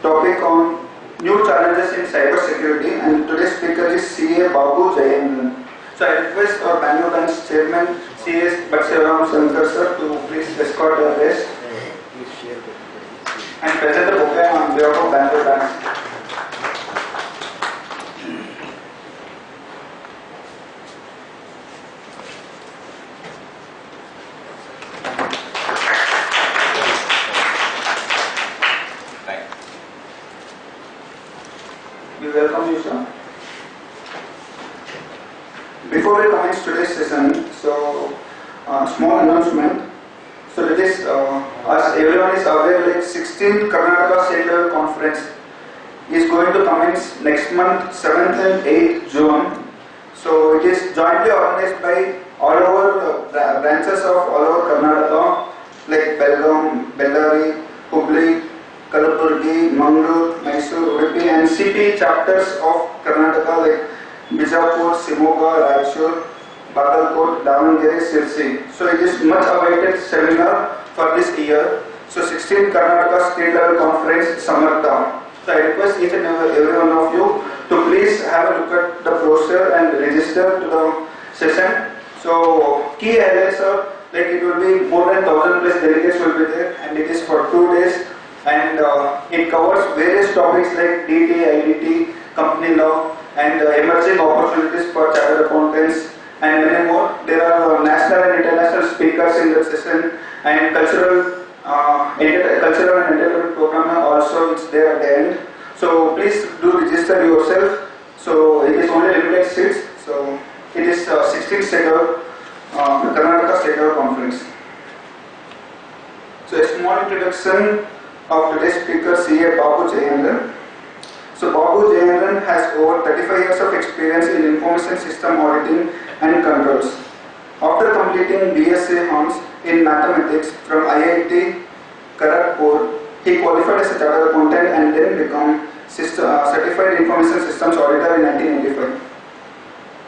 topic on new challenges in cybersecurity, and today's speaker is CA Babu Jayendran. So I request our Bangalore branch chairman CS Batsevaram Shankar sir to please escort our guest and present the bouquet on behalf of Bangalore branch. We welcome you, sir. Before we commence today's session, so small announcement. So it is, as everyone is aware, like 16th Karnataka State Level Conference is going to commence next month, 7th and 8th June. So it is jointly organized by all over branches of all over Karnataka, like Belgaum, Bellary, Hubli, Kalaburgi, Mangalore, Mysore, Udupi, and CP chapters of Karnataka like Bijapur, Shimoga, Raichur, Bagalkot, Davangere, Sirsi. So it is much awaited seminar for this year. So 16th Karnataka State Level Conference, Samartha. So I request each and every one of you to please have a look at the brochure and register to the session. So key highlights are like it will be more than 1,000 plus delegates will be there, and it is for 2 days. And it covers various topics like DT, IDT, company law, and emerging opportunities for chartered accountants, and many more. There are national and international speakers in the session, and cultural and entertainment program also is there at the end. So please do register yourself. So it is only limited seats. So it is 16th schedule, Karnataka State Level Conference. So a small introduction of today's speaker, CA Babu Jayendran. So Babu Jayendran has over 35 years of experience in information system auditing and controls. After completing BSc Honors in mathematics from IIT Kharagpur, he qualified as a chartered accountant and then became certified information systems auditor in 1985.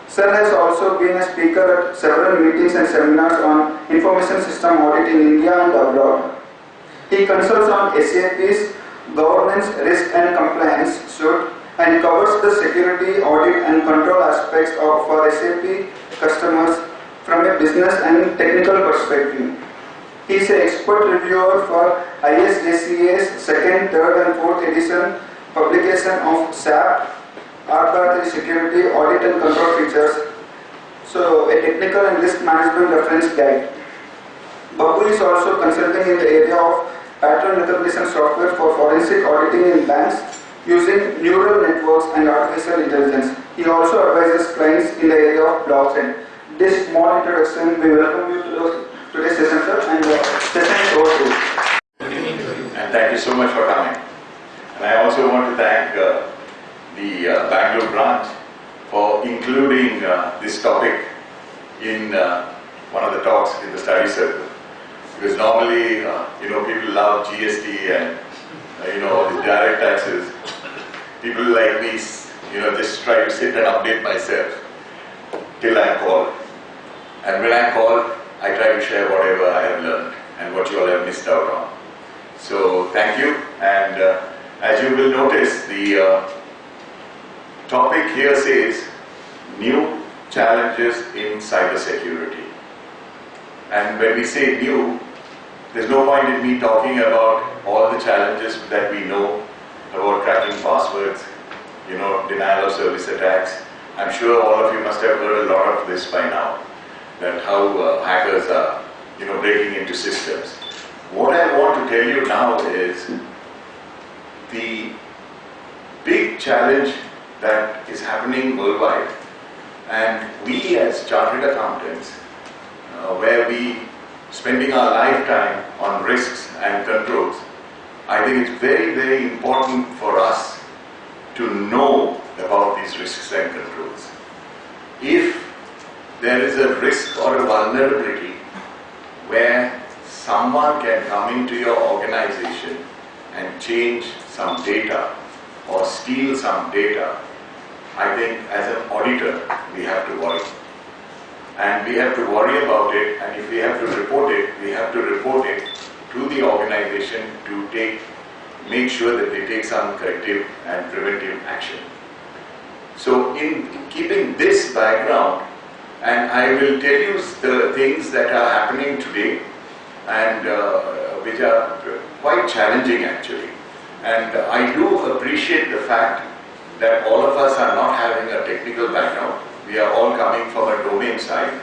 Sir has also been a speaker at several meetings and seminars on information system audit in India and abroad. He consults on SAP's governance, risk and compliance suite and covers the security, audit and control aspects for SAP customers from a business and technical perspective. He is an expert reviewer for ISACA's 2nd, 3rd and 4th edition publication of SAP R3 Security, Audit and Control Features, so a technical and risk management reference guide. Babu is also consulting in the area of pattern recognition software for forensic auditing in banks using neural networks and artificial intelligence. He also advises clients in the area of blockchain. This small introduction, we welcome you to today's session, sir, and the session is over to you. And thank you so much for coming. And I also want to thank the Bangalore branch for including this topic in one of the talks in the study circle. Because normally, people love GST and, all the direct taxes. People like me, just try to sit and update myself till I'm called. And when I'm called, I try to share whatever I have learned and what you all have missed out on. So thank you. And as you will notice, the topic here says new challenges in cybersecurity. And when we say new, there's no point in me talking about all the challenges that we know about cracking passwords, denial of service attacks. I'm sure all of you must have heard a lot of this by now, that how hackers are, breaking into systems. What I want to tell you now is the big challenge that is happening worldwide, and we as chartered accountants, where we spending our lifetime on risks and controls, I think it's very, very important for us to know about these risks and controls. If there is a risk or a vulnerability where someone can come into your organization and change some data or steal some data, I think as an auditor we have to worry. And we have to worry about it, and if we have to report it, we have to report it to the organization to take make sure that they take some corrective and preventive action. So in keeping this background, and I will tell you the things that are happening today and which are quite challenging actually. And I do appreciate the fact that all of us are not having a technical background. We are all coming from a domain side.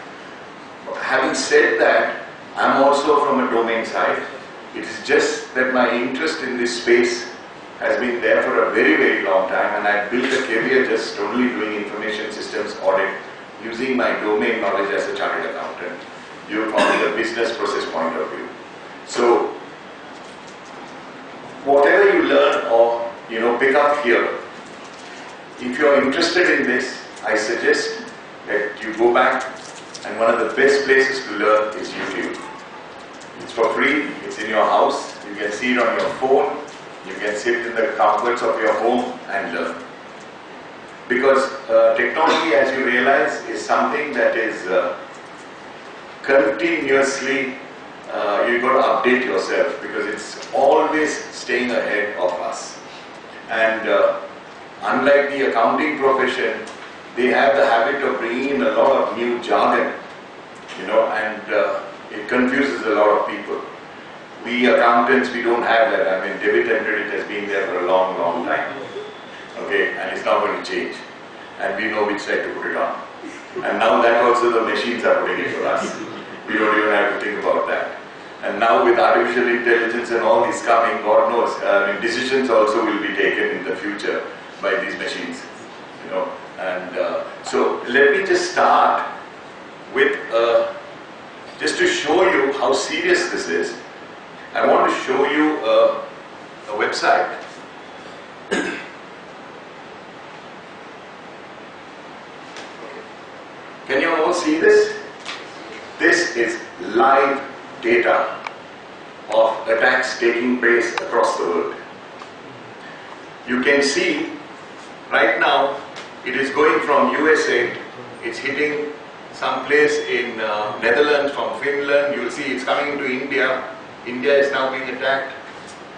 Having said that, I'm also from a domain side. It is just that my interest in this space has been there for a very, very long time, and I built a career just only doing information systems audit using my domain knowledge as a chartered accountant, from the business process point of view. So, whatever you learn or pick up here, if you are interested in this, I suggest that you go back, and one of the best places to learn is YouTube. It's for free, it's in your house, you can see it on your phone, you can sit in the comforts of your home and learn. Because technology, as you realize, is something that is continuously, you've got to update yourself because it's always staying ahead of us. And unlike the accounting profession, they have the habit of bringing in a lot of new jargon, and it confuses a lot of people. We accountants, we don't have that. I mean, debit and credit has been there for a long, long time. Okay, and it's not going to change. And we know which side to put it on. And now that also the machines are putting it for us. We don't even have to think about that. And now with artificial intelligence and all this coming, God knows, decisions also will be taken in the future by these machines. And so let me just start with, just to show you how serious this is, I want to show you a website. Can you all see this? This is live data of attacks taking place across the world. You can see right now it is going from USA, it's hitting some place in Netherlands, from Finland, you will see it's coming into India. India is now being attacked.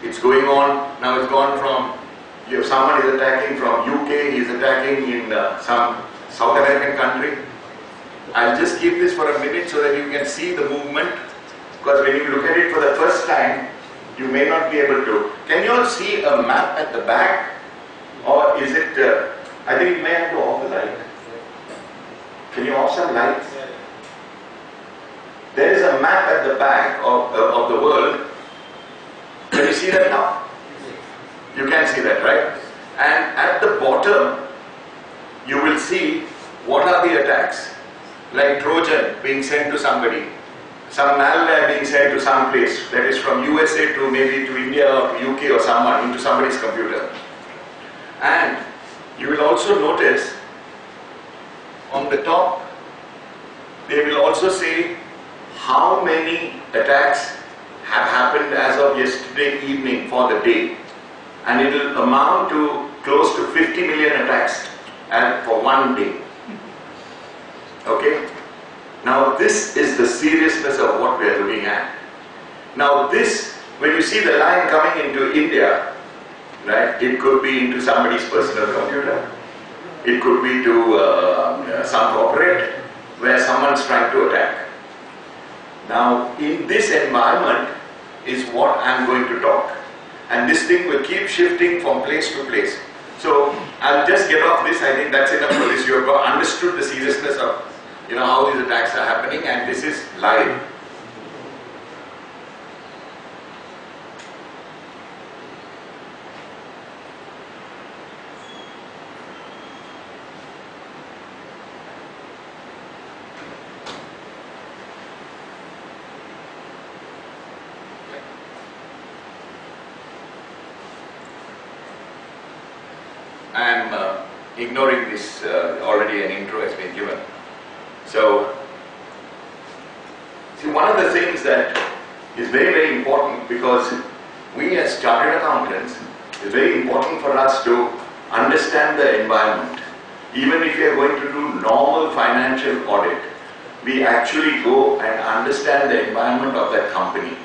It's going on, now it's gone from, someone is attacking from UK, he's attacking in some South American country. I'll just keep this for a minute so that you can see the movement, because when you look at it for the first time, you may not be able to. Can you all see a map at the back? Or is it, I think you may have to off the light. Can you off some lights? There is a map at the back of the world. Can you see that now? You can see that, right? And at the bottom, you will see what are the attacks. Like Trojan being sent to somebody, some malware being sent to some place, that is from USA to maybe to India or to UK or someone, into somebody's computer. And you will also notice on the top, they will also say how many attacks have happened as of yesterday evening for the day. And it will amount to close to 50 million attacks for one day. Okay? Now this is the seriousness of what we are looking at. Now this, when you see the line coming into India, right, it could be into somebody's personal computer. It could be to some corporate where someone's trying to attack. Now in this environment is what I'm going to talk. And this thing will keep shifting from place to place. So I'll just get off this. I think that's enough for this. You have understood the seriousness of how these attacks are happening, and this is live. I am ignoring this, already an intro has been given. So, see, one of the things that is very, very important, because we as chartered accountants, it's very important for us to understand the environment. Even if we are going to do normal financial audit, we actually go and understand the environment of that company.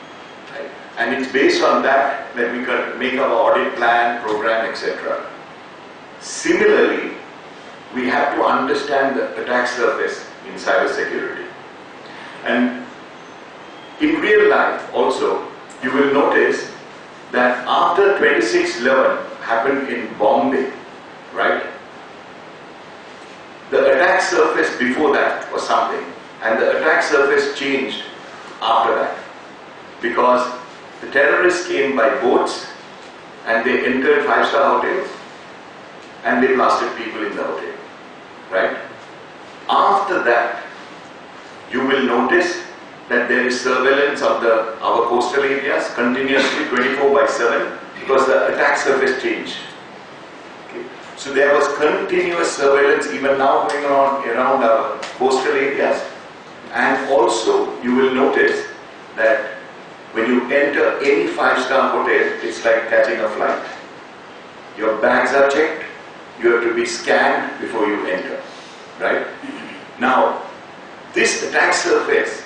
Right? And it's based on that then we can make our audit plan, program, etc. Similarly, we have to understand the attack surface in cybersecurity. And in real life also, you will notice that after 26/11 happened in Bombay, right? The attack surface before that was something, and the attack surface changed after that, because the terrorists came by boats and they entered 5-star hotels and they blasted people in the hotel, right? After that, you will notice that there is surveillance of our coastal areas continuously 24/7 because the attack surface changed. Okay. So there was continuous surveillance even now going on around our coastal areas, and also you will notice that when you enter any 5-star hotel, it's like catching a flight. Your bags are checked, you have to be scanned before you enter, right? Now, this attack surface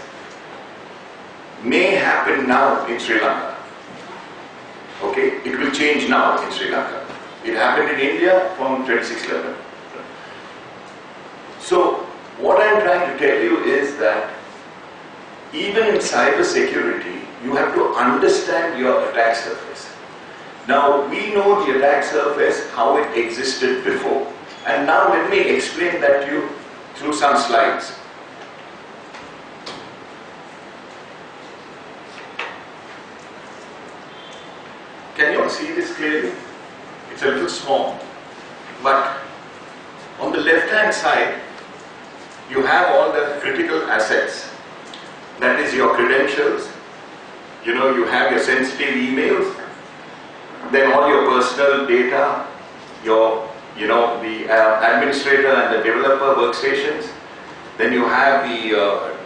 may happen now in Sri Lanka. Okay, it will change now in Sri Lanka. It happened in India from 26/11. So, what I'm trying to tell you is that even in cybersecurity, you have to understand your attack surface. Now, we know the attack surface, how it existed before. And now let me explain that to you through some slides. Can you all see this clearly? It's a little small. But on the left-hand side, you have all the critical assets. That is your credentials. You know, you have your sensitive emails, then all your personal data, your, the administrator and the developer workstations. Then you have the,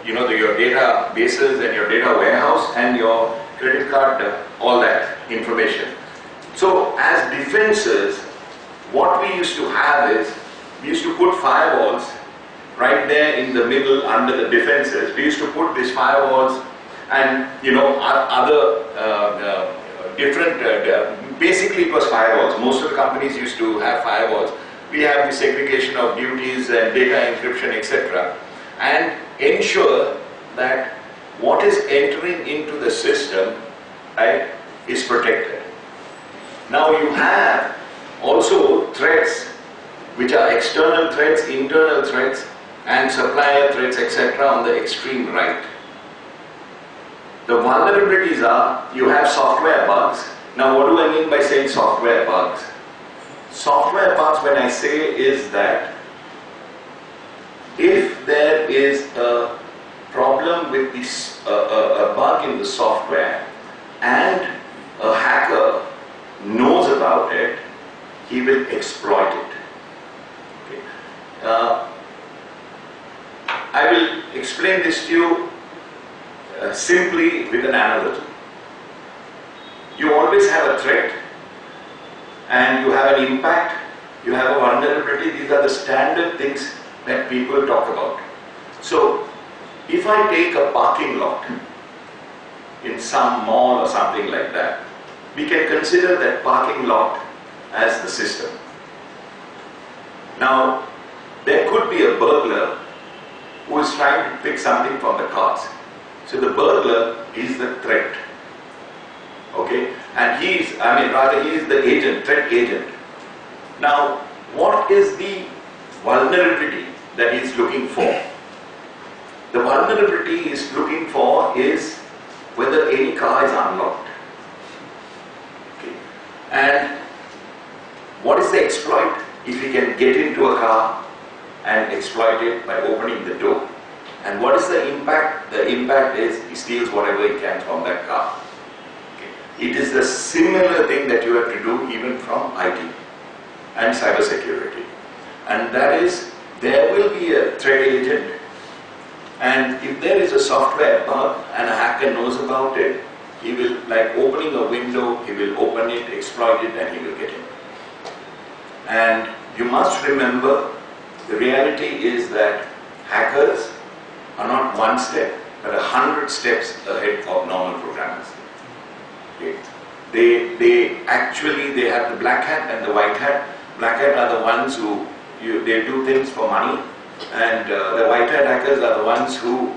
your databases and your data warehouse and your credit card, all that information. So as defenses, what we used to have is, we used to put firewalls right there in the middle under the defenses. We used to put these firewalls and, other different, basically it was firewalls. Most of the companies used to have firewalls. We have the segregation of duties and data encryption, etc. and ensure that what is entering into the system, right, is protected. Now you have also threats, which are external threats, internal threats, and supplier threats, etc. on the extreme right. The vulnerabilities are, you have software bugs. Now what do I mean by saying software bugs? Software bugs, when I say, is that if there is a problem with this, a bug in the software and a hacker knows about it, he will exploit it. Okay. I will explain this to you simply with an analogy. You always have a threat and you have an impact, you have a vulnerability. These are the standard things that people talk about. So, if I take a parking lot in some mall or something like that, we can consider that parking lot as the system. Now, there could be a burglar who is trying to pick something from the cars. So the burglar is the threat. Okay? And he is the agent, threat agent. Now, what is the vulnerability that he is looking for? The vulnerability he is looking for is whether any car is unlocked. Okay. And what is the exploit? If he can get into a car and exploit it by opening the door. And what is the impact? The impact is he steals whatever he can from that car. Okay. It is the similar thing that you have to do even from IT and cybersecurity. And that is, there will be a threat agent, and if there is a software bug and a hacker knows about it, he will, like opening a window, he will open it, exploit it, and he will get in. And you must remember, the reality is that hackers are not one step, but 100 steps ahead of normal programmers. Okay. They have the black hat and the white hat. Black hat are the ones who they do things for money, and the white hat hackers are the ones who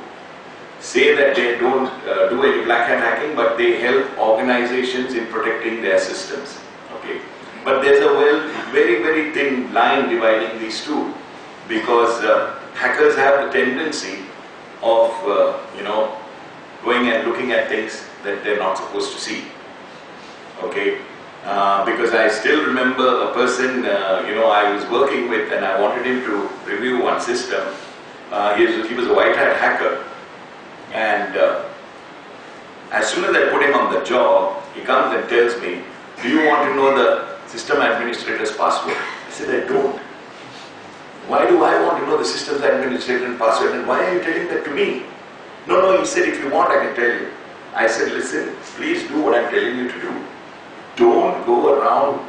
say that they don't do any black hat hacking, but they help organizations in protecting their systems. Okay, but there's a very thin line dividing these two, because hackers have the tendency of going and looking at things that they're not supposed to see. Okay, because I still remember a person I was working with, and I wanted him to review one system. He was a white hat hacker, and as soon as I put him on the job, he comes and tells me, "Do you want to know the system administrator's password?" I said, "I don't." "Why do I want to know the system administrator's password, and why are you telling that to me?" No, he said, "If you want, I can tell you." I said, "Listen, please do what I'm telling you to do. Don't go around,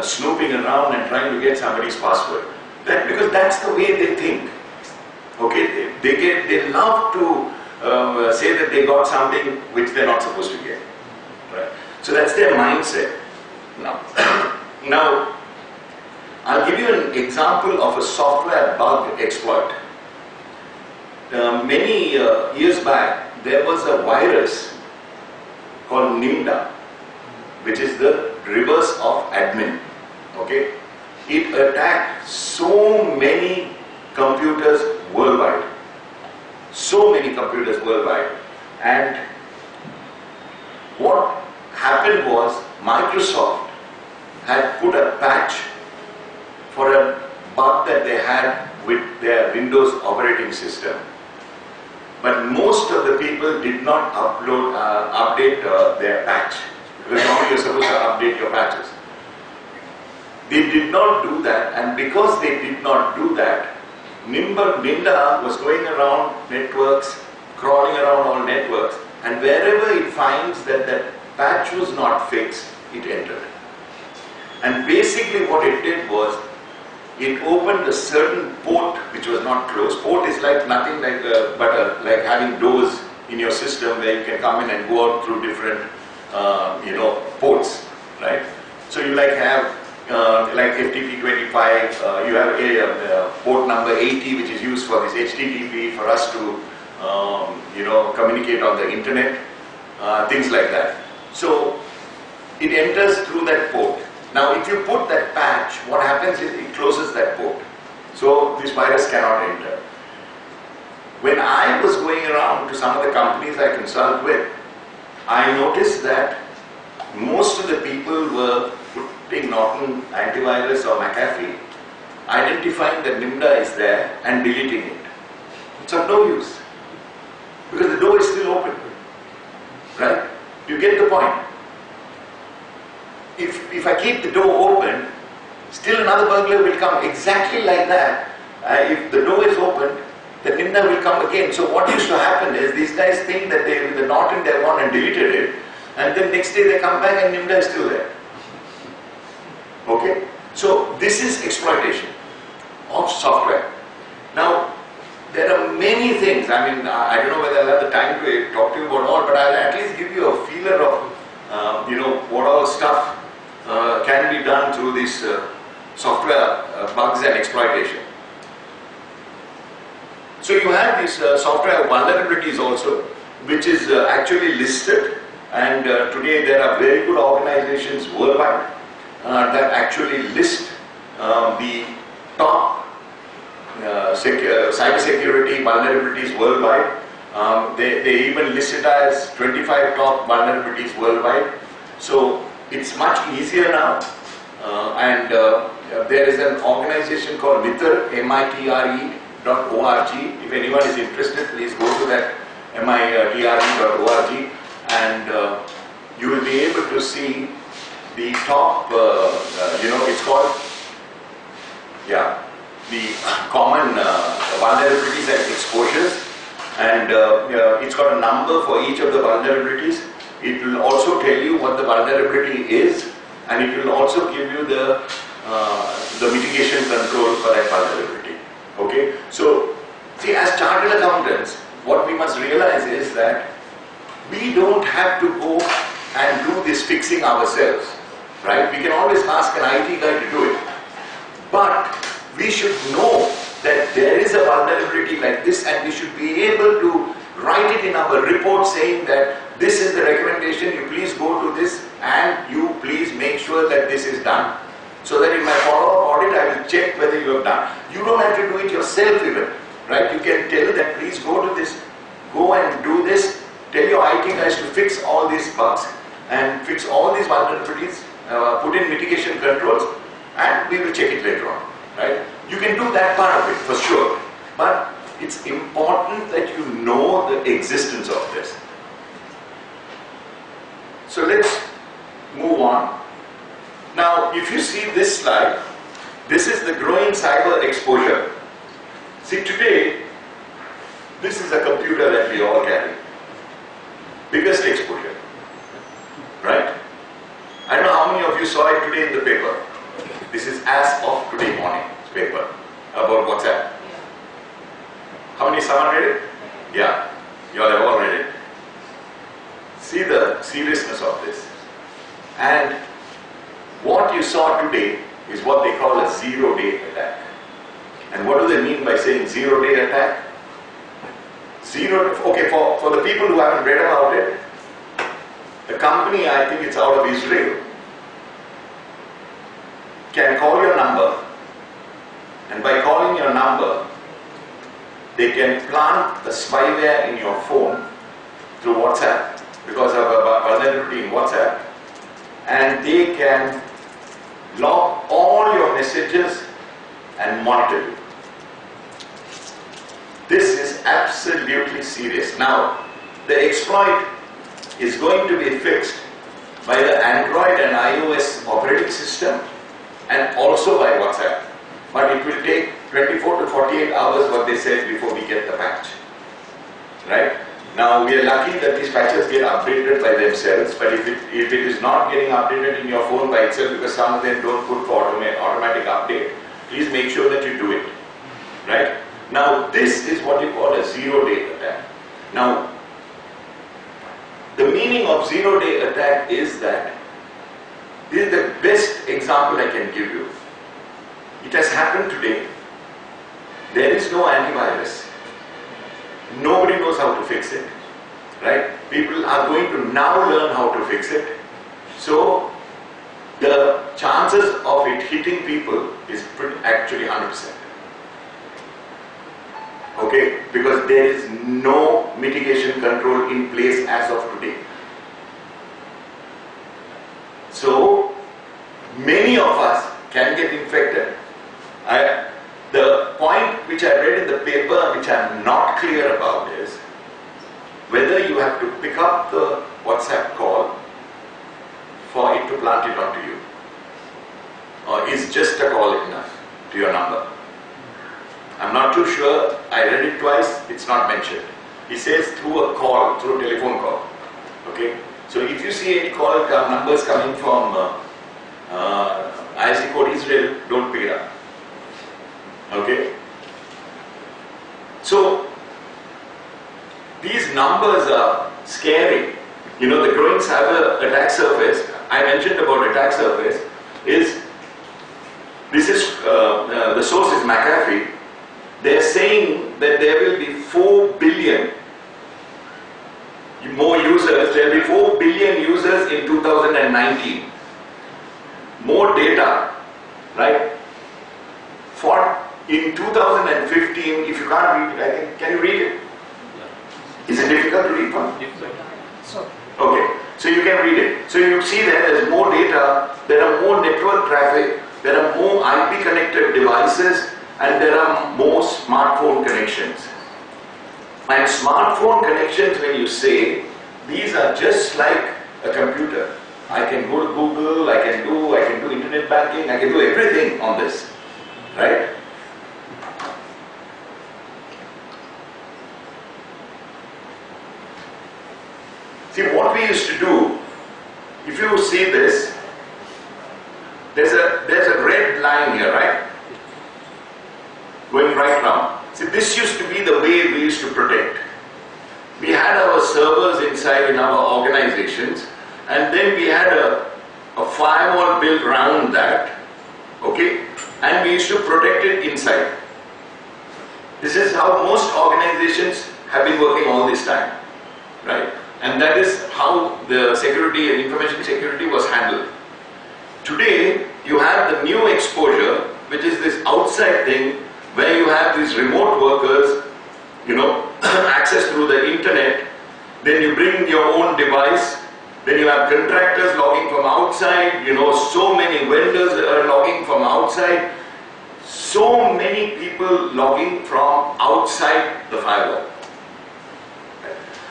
snooping around and trying to get somebody's password." Because that's the way they think. Okay, they love to say that they got something which they're not supposed to get. Right? So that's their mindset. Now, I'll give you an example of a software bug exploit. Many years back, there was a virus called NIMDA, which is the reverse of admin. Okay, it attacked so many computers worldwide, and what happened was Microsoft had put a patch for a bug that they had with their Windows operating system, but most of the people did not update their patch, because normally you're supposed to update your patches. They did not do that, and because they did not do that, NIMDA was going around networks, crawling around all networks, and wherever it finds that that patch was not fixed, it entered. And basically what it did was, it opened a certain port which was not closed. Port is like nothing but like having doors in your system where you can come in and go out through different ports, right? So you have like FTP25, you have a port number 80 which is used for this HTTP for us to communicate on the internet, things like that. So it enters through that port. Now if you put that patch, what happens is it closes that port. So this virus cannot enter. When I was going around to some of the companies I consult with, I noticed that most of the people were putting Norton antivirus or McAfee, identifying that NIMDA is there and deleting it. It's of no use, because the door is still open, right? You get the point? If I keep the door open, still another burglar will come exactly like that. If the door is open, the NIMDA will come again. So what used to happen is, these guys think that the Norton they've gone and deleted it, and then next day they come back and NIMDA is still there. Okay? So this is exploitation of software. Now, there are many things. I mean, I don't know whether I'll have the time to talk to you about all, but I'll at least give you a feeler of what all stuff can be done through these software bugs and exploitation. So you have these software vulnerabilities also, which is actually listed, and today there are very good organizations worldwide that actually list the top cybersecurity vulnerabilities worldwide. They even list it as 25 top vulnerabilities worldwide. So it's much easier now, and there is an organization called MITRE, MITRE.org. If anyone is interested, please go to that MITRE.org, and you will be able to see the top, it's called, the common vulnerabilities and exposures, and it's got a number for each of the vulnerabilities. It will also tell you what the vulnerability is, and it will also give you the mitigation control for that vulnerability. Okay, so see, as chartered accountants, what we must realize is that we don't have to go and do this fixing ourselves, right? We can always ask an IT guy to do it. But we should know that there is a vulnerability like this, and we should be able to write it in our report saying that this is the recommendation, you please go to this and you please make sure that this is done. So that in my follow-up audit I will check whether you have done. You don't have to do it yourself even, right? You can tell that please go to this, go and do this, tell your IT guys to fix all these bugs and fix all these vulnerabilities, put in mitigation controls, and we will check it later on, right? You can do that part of it for sure, but it's important that you know the existence of this. So let's move on. Now, if you see this slide, this is the growing cyber exposure. See, today, this is a computer that we all carry. Biggest exposure, right? I don't know how many of you saw it today in the paper. This is as of today morning's paper about WhatsApp. How many, someone read it? Yeah, you all have all read it. See the seriousness of this. And what you saw today is what they call a zero-day attack. And what do they mean by saying zero-day attack? Okay, for the people who haven't read about it, the company, I think it's out of Israel, can call your number, and by calling your number, they can plant the spyware in your phone through WhatsApp because of a vulnerability in WhatsApp, and they can log all your messages and monitor you. This is absolutely serious. Now, the exploit is going to be fixed by the Android and iOS operating system and also by WhatsApp. But it will take 24 to 48 hours, what they said, before we get the patch. Right? Now, we are lucky that these patches get updated by themselves, but if it is not getting updated in your phone by itself, because some of them don't put for automatic update, please make sure that you do it. Right? Now, this is what you call a zero-day attack. Now, the meaning of zero-day attack is that this is the best example I can give you. It has happened today. There is no antivirus. Nobody knows how to fix it. Right? People are going to now learn how to fix it. So, the chances of it hitting people is actually 100%. Okay? Because there is no mitigation control in place as of today. So, many of us can get infected. The point which I read in the paper, which I am not clear about, is whether you have to pick up the WhatsApp call for it to plant it onto you, or is just a call enough to your number. I'm not too sure. I read it twice. It's not mentioned. It says through a call, through a telephone call. Okay. So if you see any call numbers coming from IC code Israel, don't pick it up. Okay. So these numbers are scary. You know, the growing cyber attack surface, I mentioned about attack surface, is the source is McAfee. They're saying that there will be 4 billion more users, there will be 4 billion users in 2019. More data, right? In 2015, if you can't read it, can you read it? Is it difficult to read from? Okay, so you can read it. So you see that there's more data, there are more network traffic, there are more IP connected devices, and there are more smartphone connections. And smartphone connections, when you say, these are just like a computer. I can go to Google, I can do internet banking, I can do everything on this, right? See, what we used to do, if you see this, there's a red line here, right? Going right now. See, this used to be the way we used to protect. We had our servers inside in our organizations, and then we had a firewall built around that, okay, and we used to protect it inside. This is how most organizations have been working all this time, right? And that is how the security and information security was handled. Today, you have the new exposure, which is this outside thing, where you have these remote workers, you know, access through the internet. Then you bring your own device. Then you have contractors logging from outside. You know, so many vendors are logging from outside. So many people logging from outside the firewall.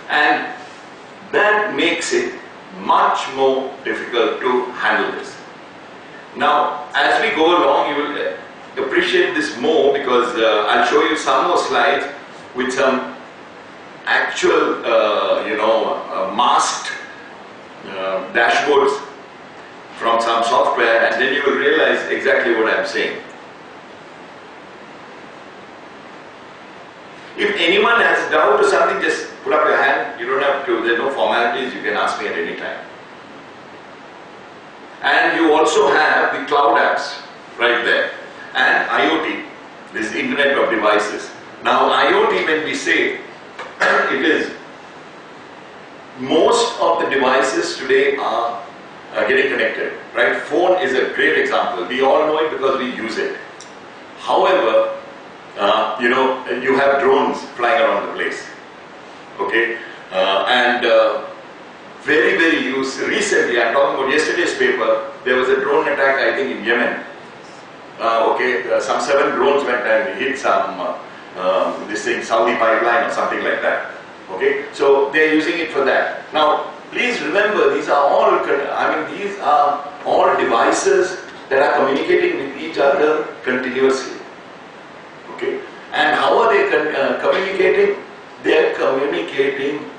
And that makes it much more difficult to handle this. Now, as we go along, you will appreciate this more, because I'll show you some more slides with some actual, masked dashboards from some software, and then you will realize exactly what I'm saying. If anyone has doubt or something, just put up your hand. You don't have to, there's no formalities, you can ask me at any time. And you also have the cloud apps right there, and IoT, this Internet of Devices. Now IoT, when we say, it is, most of the devices today are getting connected, right? Phone is a great example. We all know it because we use it. However, you have drones flying around the place, okay? Very, very used. Recently, I'm talking about yesterday's paper, there was a drone attack, I think, in Yemen. Some 7 drones went and hit some, Saudi pipeline or something like that. Okay, so they're using it for that. Now, please remember, these are all devices that are communicating with each other continuously. Okay, and how are they communicating? They're communicating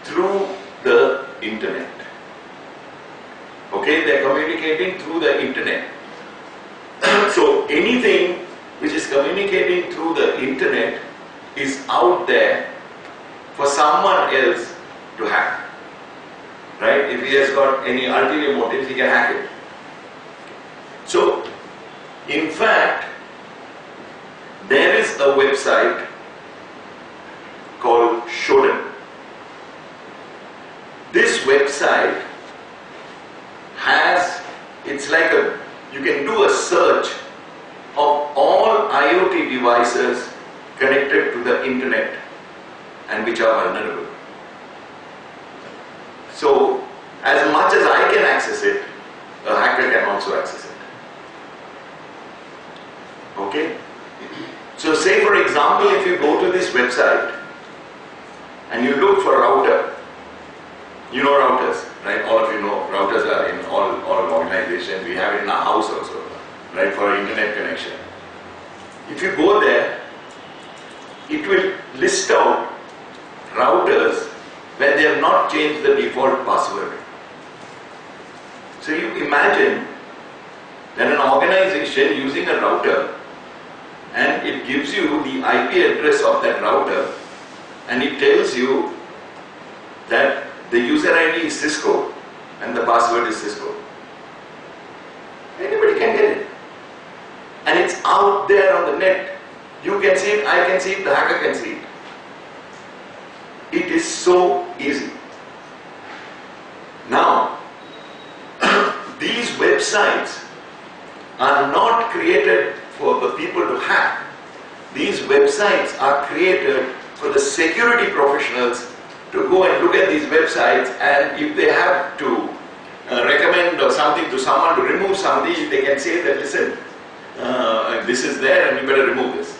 through the internet. Okay, they're communicating through the internet. So anything which is communicating through the internet is out there for someone else to hack. Right? If he has got any ulterior motives, he can hack it. So, in fact, there is a website called Shodan. This website has, it's like you can do a search of all IoT devices connected to the internet and which are vulnerable. So, as much as I can access it, a hacker can also access it. Okay? So say, for example, if you go to this website and you look for router, you know routers, right? All of you know routers are in all organizations. We have it in our house also, right, for internet connection. If you go there, it will list out routers where they have not changed the default password. So you imagine that an organization using a router, and it gives you the IP address of that router, and it tells you that the user ID is Cisco and the password is Cisco. Anybody can get it. And it's out there on the net. You can see it, I can see it, the hacker can see it. It is so easy. Now, these websites are not created for the people to hack. These websites are created for the security professionals to go and look at these websites, and if they have to recommend or something to someone to remove something, they can say that, listen, this is there and you better remove this.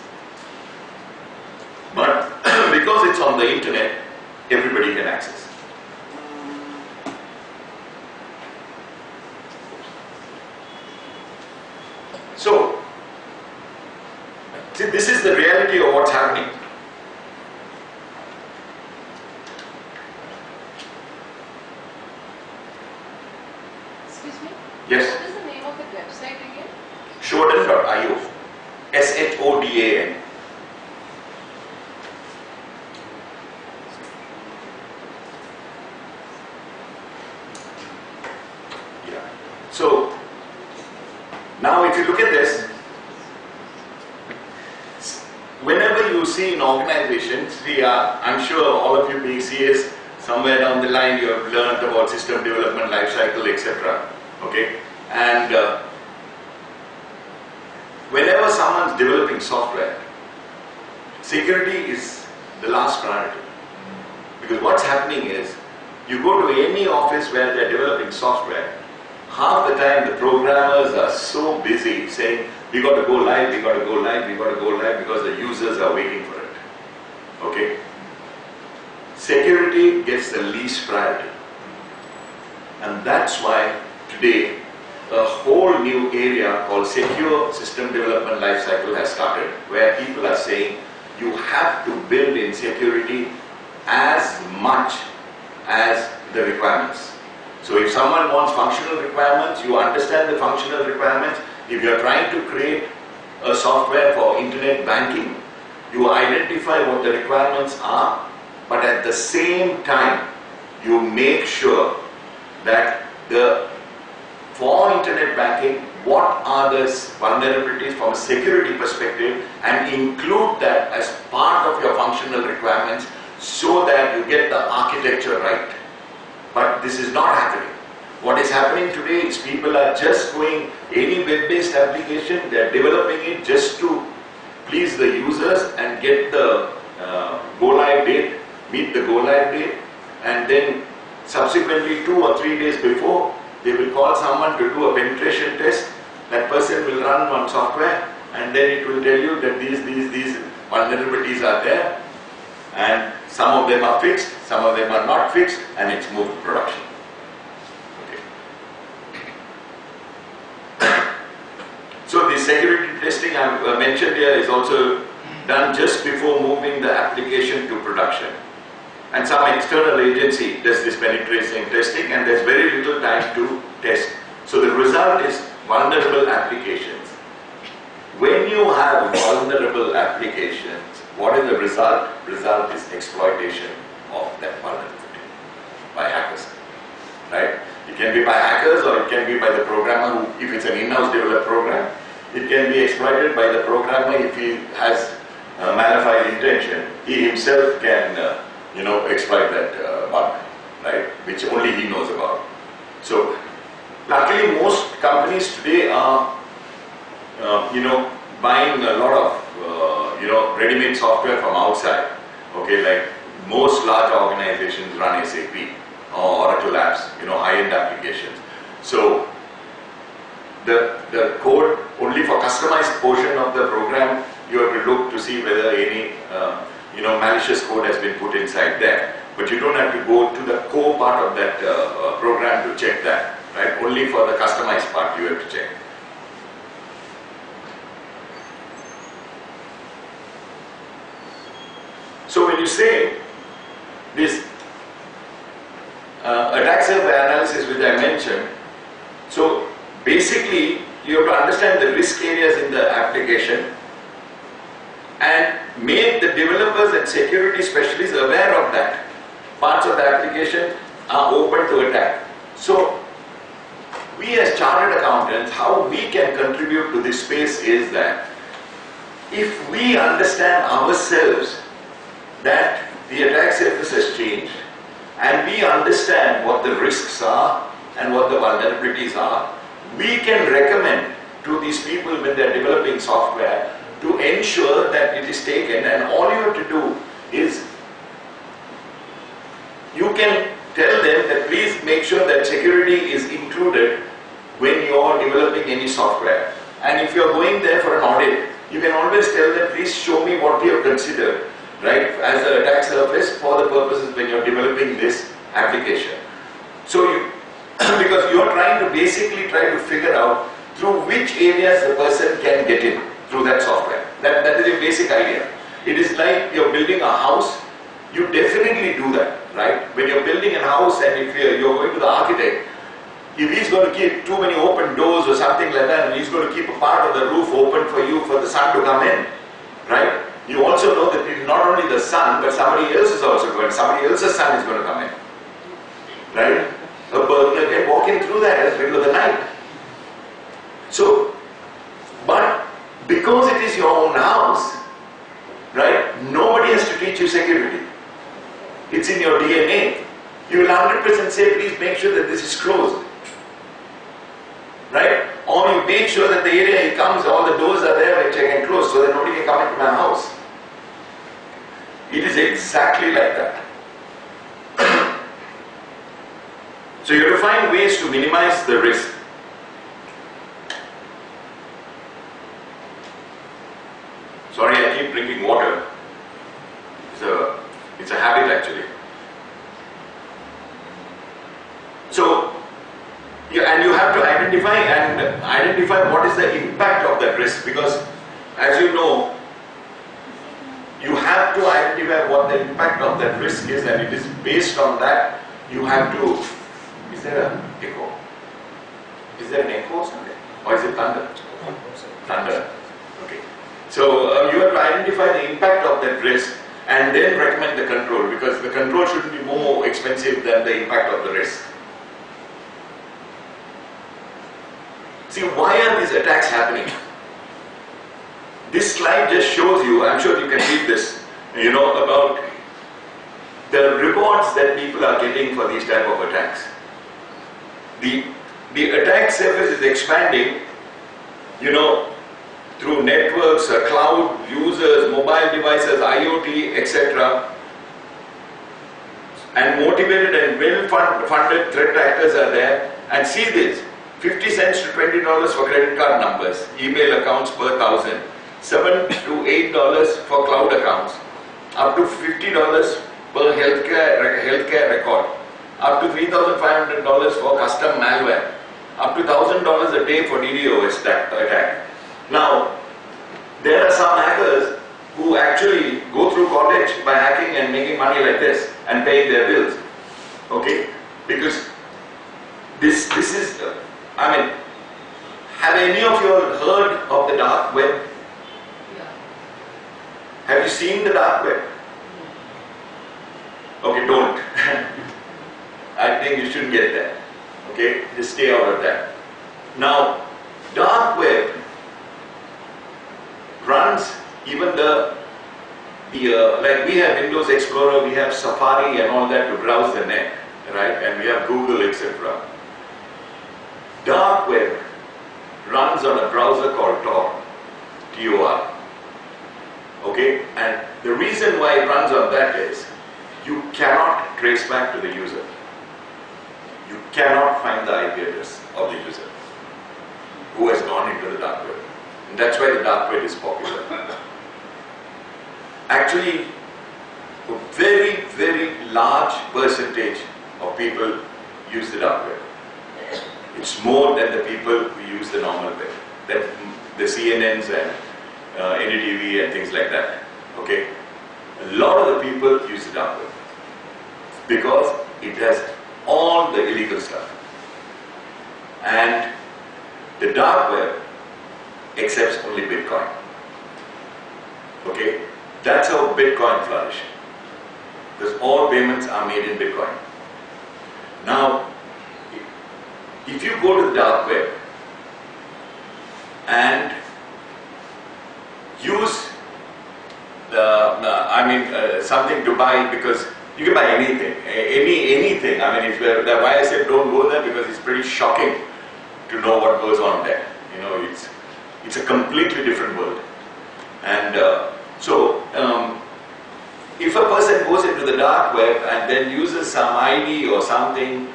But because it's on the internet, everybody can access. So, see, this is the reality of what's happening. Excuse me? Yes. What is the name of the website again? Shodan.io. SHODAN. Now if you look at this, whenever you see in organizations, I'm sure all of you being CS, somewhere down the line you have learned about system development, lifecycle, etc. Okay? And whenever someone's developing software, security is the last priority. Because what's happening is, you go to any office where they're developing software, half the time the programmers are so busy saying, we got to go live, we got to go live, we got to go live, because the users are waiting for it. Okay? Security gets the least priority. And that's why today a whole new area called Secure System Development Lifecycle has started, where people are saying you have to build in security as much as the requirements. So if someone wants functional requirements, you understand the functional requirements. If you are trying to create a software for internet banking, you identify what the requirements are, but at the same time, you make sure that for internet banking, what are the vulnerabilities from a security perspective, and include that as part of your functional requirements so that you get the architecture right. But this is not happening. What is happening today is people are just going any web-based application, they are developing it just to please the users and get the go-live date, meet the go-live date, and then subsequently 2 or 3 days before, they will call someone to do a penetration test. That person will run one software, and then it will tell you that these vulnerabilities are there, and some of them are fixed, some of them are not fixed, and it's moved to production. Okay. So the security testing I mentioned here is also done just before moving the application to production. And some external agency does this penetration testing, and there's very little time to test. So the result is vulnerable applications. When you have vulnerable applications, what is the result? Result is exploitation of that vulnerability by hackers. Right? It can be by hackers, or it can be by the programmer who, if it's an in-house developed program, it can be exploited by the programmer if he has malified intention. He himself can exploit that bug, right? Which only he knows about. So, luckily most companies today are, buying a lot of, ready-made software from outside. Okay, like most large organizations run SAP or Oracle apps, high-end applications. So, the code only for customized portion of the program, you have to look to see whether any malicious code has been put inside there. But you don't have to go to the core part of that program to check that, right? Only for the customized part you have to check. So when you say this attack surface analysis which I mentioned, so basically you have to understand the risk areas in the application and make the developers and security specialists aware of that. Parts of the application are open to attack. So, we as chartered accountants, how we can contribute to this space is that if we understand ourselves that the attack surface has changed, and we understand what the risks are and what the vulnerabilities are, we can recommend to these people when they are developing software to ensure that it is taken, and all you have to do is you can tell them that please make sure that security is included when you are developing any software. And if you are going there for an audit, you can always tell them please show me what you have considered, right, as an attack surface for the purposes when you are developing this application. So because you are trying to basically try to figure out through which areas the person can get in through that software. That is a basic idea. It is like you're building a house, you definitely do that, right? When you're building a house and if you're going to the architect, if he's going to keep too many open doors or something like that, and he's going to keep a part of the roof open for you for the sun to come in, right? You also know that it's not only the sun, but somebody else is also going, somebody else's sun is going to come in, right? A burglar can walk in through that at the middle of the night. So, because it is your own house, right? Nobody has to teach you security. It's in your DNA. You will 100% say, please make sure that this is closed. Right? Or you make sure that the area he comes, all the doors are there which I can close so that nobody can come into my house. It is exactly like that. So you have to find ways to minimize the risk. Sorry, I keep drinking water. It's a habit actually. So, and you have to identify what is the impact of that risk, because as you know, you have to identify what the impact of that risk is, and it is based on that you have to. Is there an echo? Is there an echo somewhere? Or is it thunder? Thunder. Okay. So you have to identify the impact of that risk and then recommend the control, because the control shouldn't be more expensive than the impact of the risk. See, why are these attacks happening? This slide just shows you, I'm sure you can read this, about the rewards that people are getting for these type of attacks. The attack surface is expanding, through networks, cloud, users, mobile devices, IoT, etc. And motivated and well-funded threat actors are there. And see this, 50 cents to $20 for credit card numbers, email accounts per 1,000, $7 to $8 for cloud accounts, up to $50 per healthcare record, up to $3,500 for custom malware, up to $1,000 a day for DDoS attack. Now, there are some hackers who actually go through college by hacking and making money like this and paying their bills. Okay? Because this is, have any of you heard of the dark web? Yeah. Have you seen the dark web? Okay, don't. I think you shouldn't get that. Okay? Just stay out of that. Now, dark web runs even like we have Windows Explorer, we have Safari and all that to browse the net, right? And we have Google, etc. Dark web runs on a browser called Tor, T-O-R. Okay? And the reason why it runs on that is you cannot trace back to the user. You cannot find the IP address of the user who has gone into the dark web. And that's why the dark web is popular. Actually, a very, very large percentage of people use the dark web. It's more than the people who use the normal web, that the CNNs and NDTV and things like that. Okay, a lot of the people use the dark web because it has all the illegal stuff, and the dark web accepts only Bitcoin. Okay, that's how Bitcoin flourished, because all payments are made in Bitcoin. Now, if you go to the dark web and use something to buy, because you can buy anything, anything. Why I said don't go there, because it's pretty shocking to know what goes on there. It's a completely different world. And if a person goes into the dark web and then uses some ID or something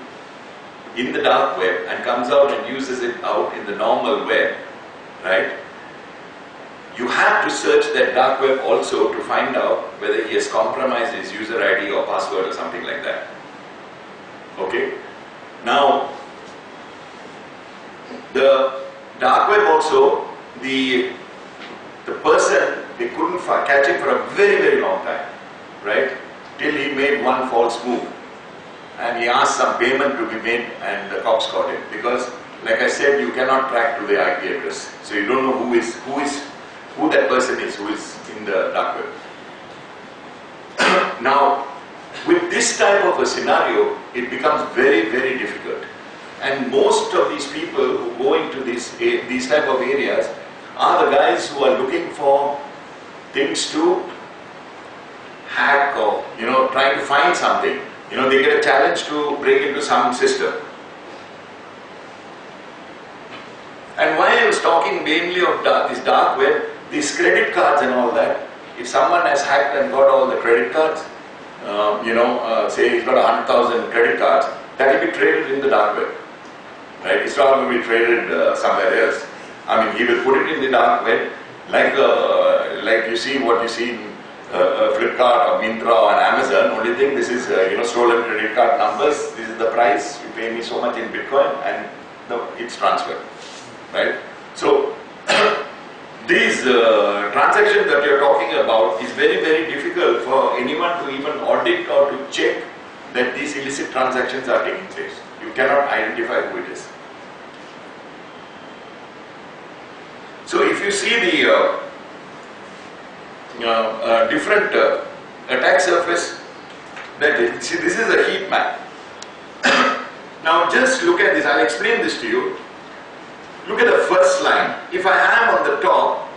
in the dark web and comes out and uses it out in the normal web, right? You have to search that dark web also to find out whether he has compromised his user ID or password or something like that. Okay? Now, the dark web also, the person, they couldn't catch him for a very, very long time, right? Till he made one false move. And he asked some payment to be made, and the cops caught him. Because, like I said, you cannot track to the IP address. So you don't know who that person is who is in the dark web. Now, with this type of a scenario, it becomes very, very difficult. And most of these people who go into these type of areas are the guys who are looking for things to hack or, trying to find something. They get a challenge to break into some system. And why I was talking mainly of this dark web, these credit cards and all that, if someone has hacked and got all the credit cards, say he's got 100,000 credit cards, that will be traded in the dark web. Right? It's not going to be traded somewhere else. I mean, he will put it in the dark web, like you see what you see in Flipkart or Myntra or Amazon. Only thing, this is stolen credit card numbers. This is the price. You pay me so much in Bitcoin, and it's transferred. Right? So these transactions that you're talking about is very, very difficult for anyone to even audit or to check that these illicit transactions are taking place. You cannot identify who it is. So if you see the different attack surface, see, this is a heat map. Now just look at this, I'll explain this to you. Look at the first line. If I have on the top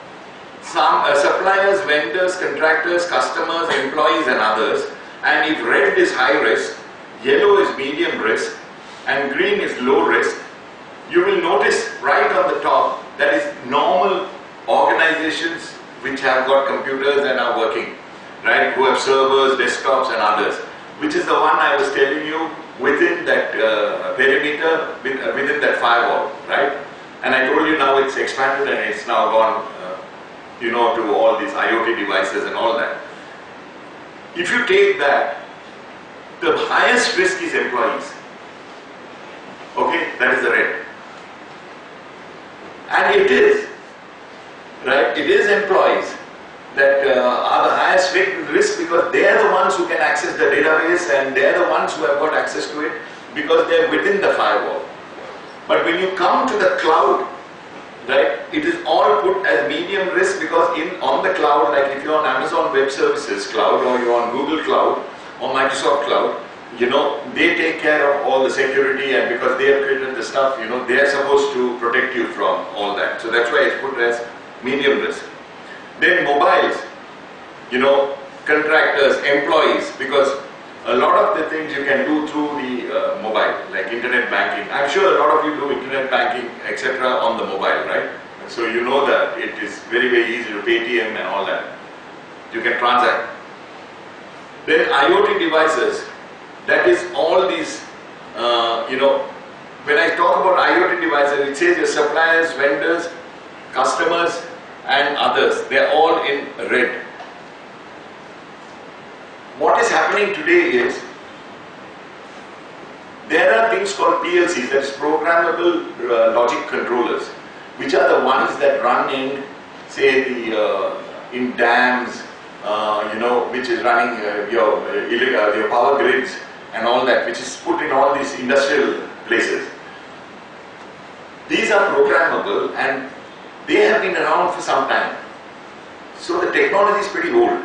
some suppliers, vendors, contractors, customers, employees and others, and if red is high risk, yellow is medium risk, and green is low risk, you will notice right on the top that is normal organizations which have got computers and are working, right, who have servers, desktops and others, which is the one I was telling you within that perimeter, within that firewall, right? And I told you now it's expanded and it's now gone to all these IoT devices and all that. If you take that, the highest risk is employees. Okay, that is the red. And it is, right, it is employees that are the highest risk because they are the ones who can access the database and they are the ones who have got access to it because they are within the firewall. But when you come to the cloud, right, it is all put as medium risk because on the cloud, like if you're on Amazon Web Services cloud or you're on Google Cloud or Microsoft Cloud, they take care of all the security, and because they have created the stuff, they are supposed to protect you from all that. So that's why it's put as medium risk. Then mobiles, contractors, employees, because a lot of the things you can do through the mobile, like internet banking. I'm sure a lot of you do internet banking, etc. on the mobile, right? So you know that it is very, very easy to Paytm and all that. You can transact. Then IoT devices, that is all these, when I talk about IoT devices, it says your suppliers, vendors, customers and others, they're all in red. What is happening today is, there are things called PLCs, that is programmable logic controllers, which are the ones that run in, say, in dams, which is running your power grids and all that, which is put in all these industrial places. These are programmable and they have been around for some time. So the technology is pretty old.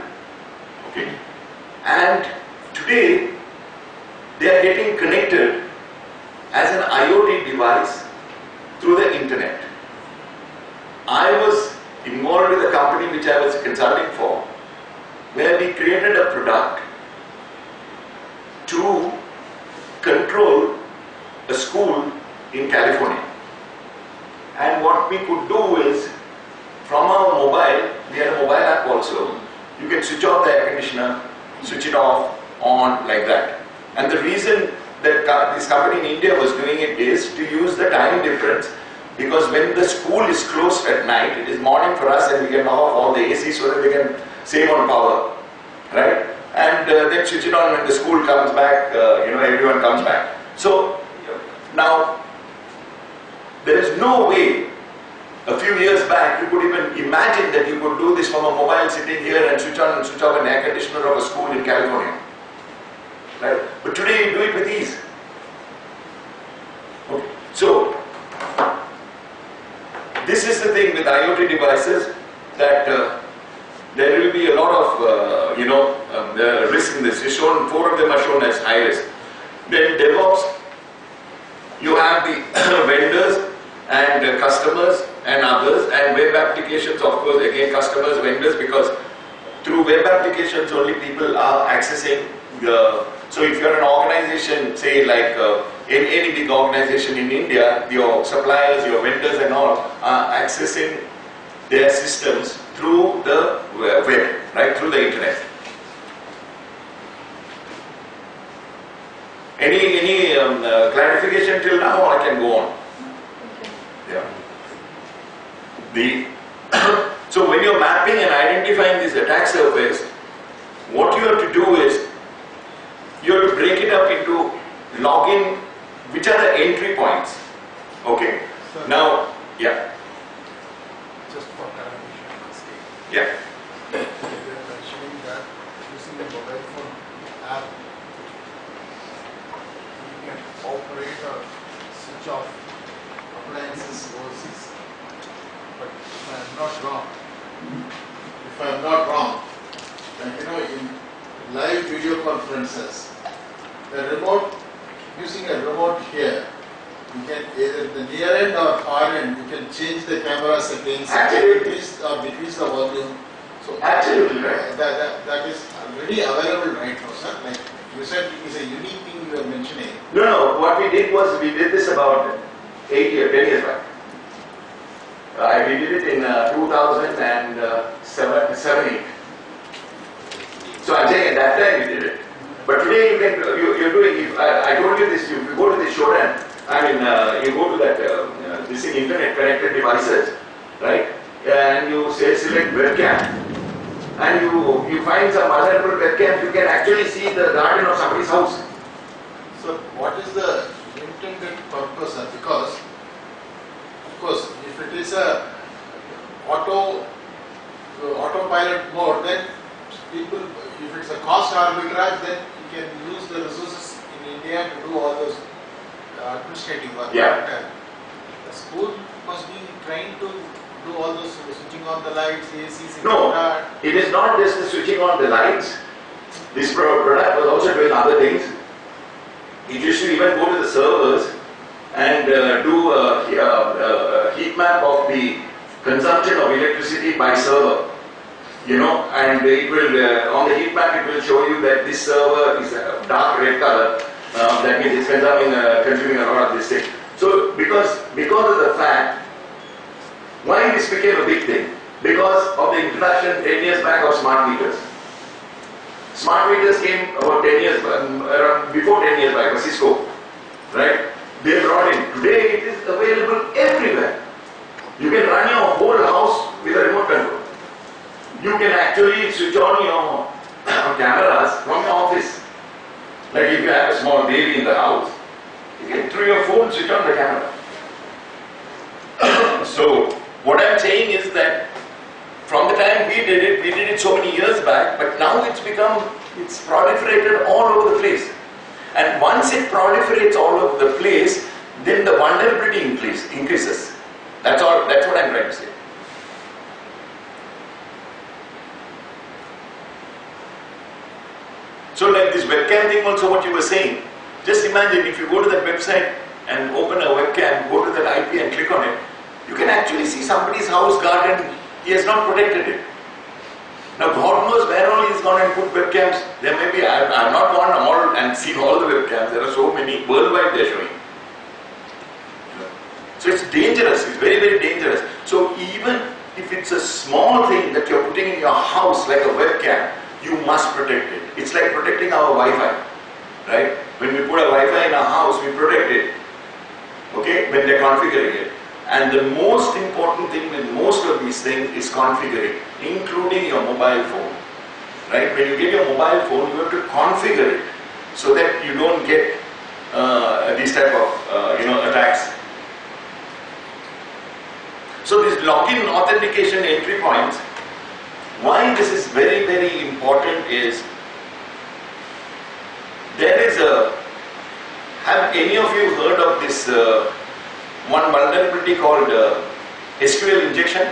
Okay? And today they are getting connected as an IoT device through the internet. I was involved with a company which I was consulting for, where we created a product to control a school in California. And what we could do is, from our mobile, we had a mobile app also, you can switch off the air conditioner, switch it off, on, like that. And the reason that this company in India was doing it is to use the time difference, because when the school is closed at night, it is morning for us and we can off all the AC so that we can save on power, right? And then switch it on when the school comes back, everyone comes back. So now, there is no way, a few years back, you could even imagine that you could do this from a mobile sitting here and switch on and switch off an air conditioner of a school in California. Right? But today you do it with ease. Okay. So, this is the thing with IoT devices, that there will be a lot of risk in this. It's shown, 4 of them are shown as high risk. Then DevOps, you have the vendors and customers and others, and web applications, of course, again customers, vendors, because through web applications only people are accessing the. So if you're an organization, say like any big organization in India, your suppliers, your vendors and all are accessing their systems through the web, right, through the internet. Any clarification till now, or I can go on? Yeah. So when you're mapping and identifying this attack surface, what you have to do is you have to break it up into login, which are the entry points. Okay. Sir, now, yeah. just for clarification, Yeah. they are mentioning that using the mobile phone app, you can operate or switch off appliances overseas. But if I am not wrong, then in live video conferences, the remote, using a remote here, you can either the near end or far end, you can change the camera settings, increase or decrease the volume. So Absolutely right. That is already available right now, sir. Like you said, it is a unique thing you are mentioning. No. What we did was we did this about 10 years back. We did it in 2007, 8. So I'm saying at that time we did it. But today you're doing. I told you this. You go to the Shodan. You go to that this internet connected devices, right? And you select webcam, and you find some vulnerable webcams. You can actually see the garden of somebody's house. So what is the intended purpose? Because of course, if it is a autopilot mode, then people, if it's a cost arbitrage, then you can use the resources in India to do all those administrative work. Yeah. But the school must be trained to do all those switching on the lights, ACs, No, etc. it is not just the switching on the lights. This product was also doing other things. It used to even go to the servers and do a heat map of the consumption of electricity by server. And it will, on the heat map, it will show you that this server is a dark red color. That means it's consuming a lot of this thing. So, because of the fact, why this became a big thing? Because of the introduction 10 years back of smart meters. Smart meters came about 10 years back, before 10 years back, Cisco, right? They brought in. Today it is available everywhere. You can run your whole house with a remote control. You can actually switch on your cameras from your office. Like if you have a small baby in the house, you can through your phone switch on the camera. So what I'm saying is that from the time we did it so many years back, but now it's proliferated all over the place. And once it proliferates all over the place, then the vulnerability increases. That's what I'm trying to say. So like this webcam thing also what you were saying, just imagine if you go to that website and open a webcam, go to that IP and click on it, you can actually see somebody's house garden, he has not protected it. Now God knows where all he's gone and put webcams. There may be, I've not gone all and seen all the webcams, there are so many, worldwide they're showing. So it's dangerous, it's very, very dangerous. So even if it's a small thing that you're putting in your house like a webcam, you must protect it. It's like protecting our Wi-Fi, right? When we put a Wi-Fi in our house, we protect it, okay, when they're configuring it. And the most important thing with most of these things is configuring, including your mobile phone, right? When you get your mobile phone, you have to configure it so that you don't get these type of attacks. So this login authentication entry points, why this is very, very important is there is have any of you heard of this one vulnerability called SQL injection?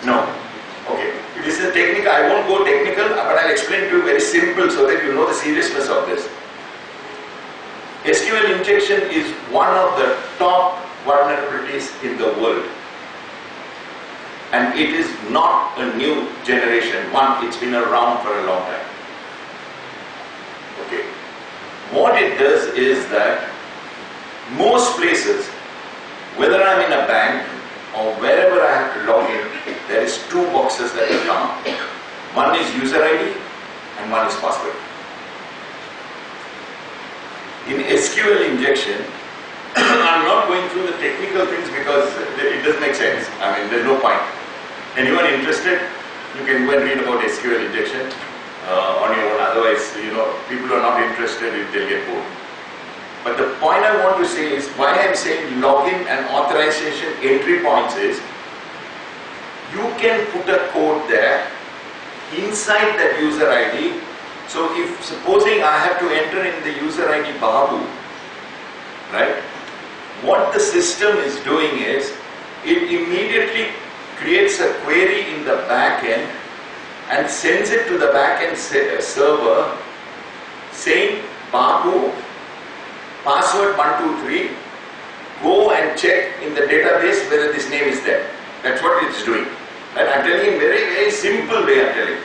No. Okay. This is a technical, I won't go technical, but I'll explain to you very simple so that you know the seriousness of this. SQL injection is one of the top vulnerabilities in the world. And it is not a new generation. One, it's been around for a long time. Okay. What it does is that most places, whether I'm in a bank or wherever I have to log in, there is two boxes that will come up. One is user ID and one is password. In SQL injection, I'm not going through the technical things because it doesn't make sense. I mean, there's no point. Anyone interested, you can go and read about SQL injection on your own. Otherwise, people who are not interested, they'll get bored. But the point I want to say is, why I'm saying login and authorization entry points is, you can put a code there inside that user ID. So if supposing I have to enter in the user ID Babu, right? What the system is doing is, it immediately creates a query in the back end and sends it to the back end server saying, Babu, password 123, go and check in the database whether this name is there. That's what it's doing. And I'm telling you in very, very simple way, I'm telling you.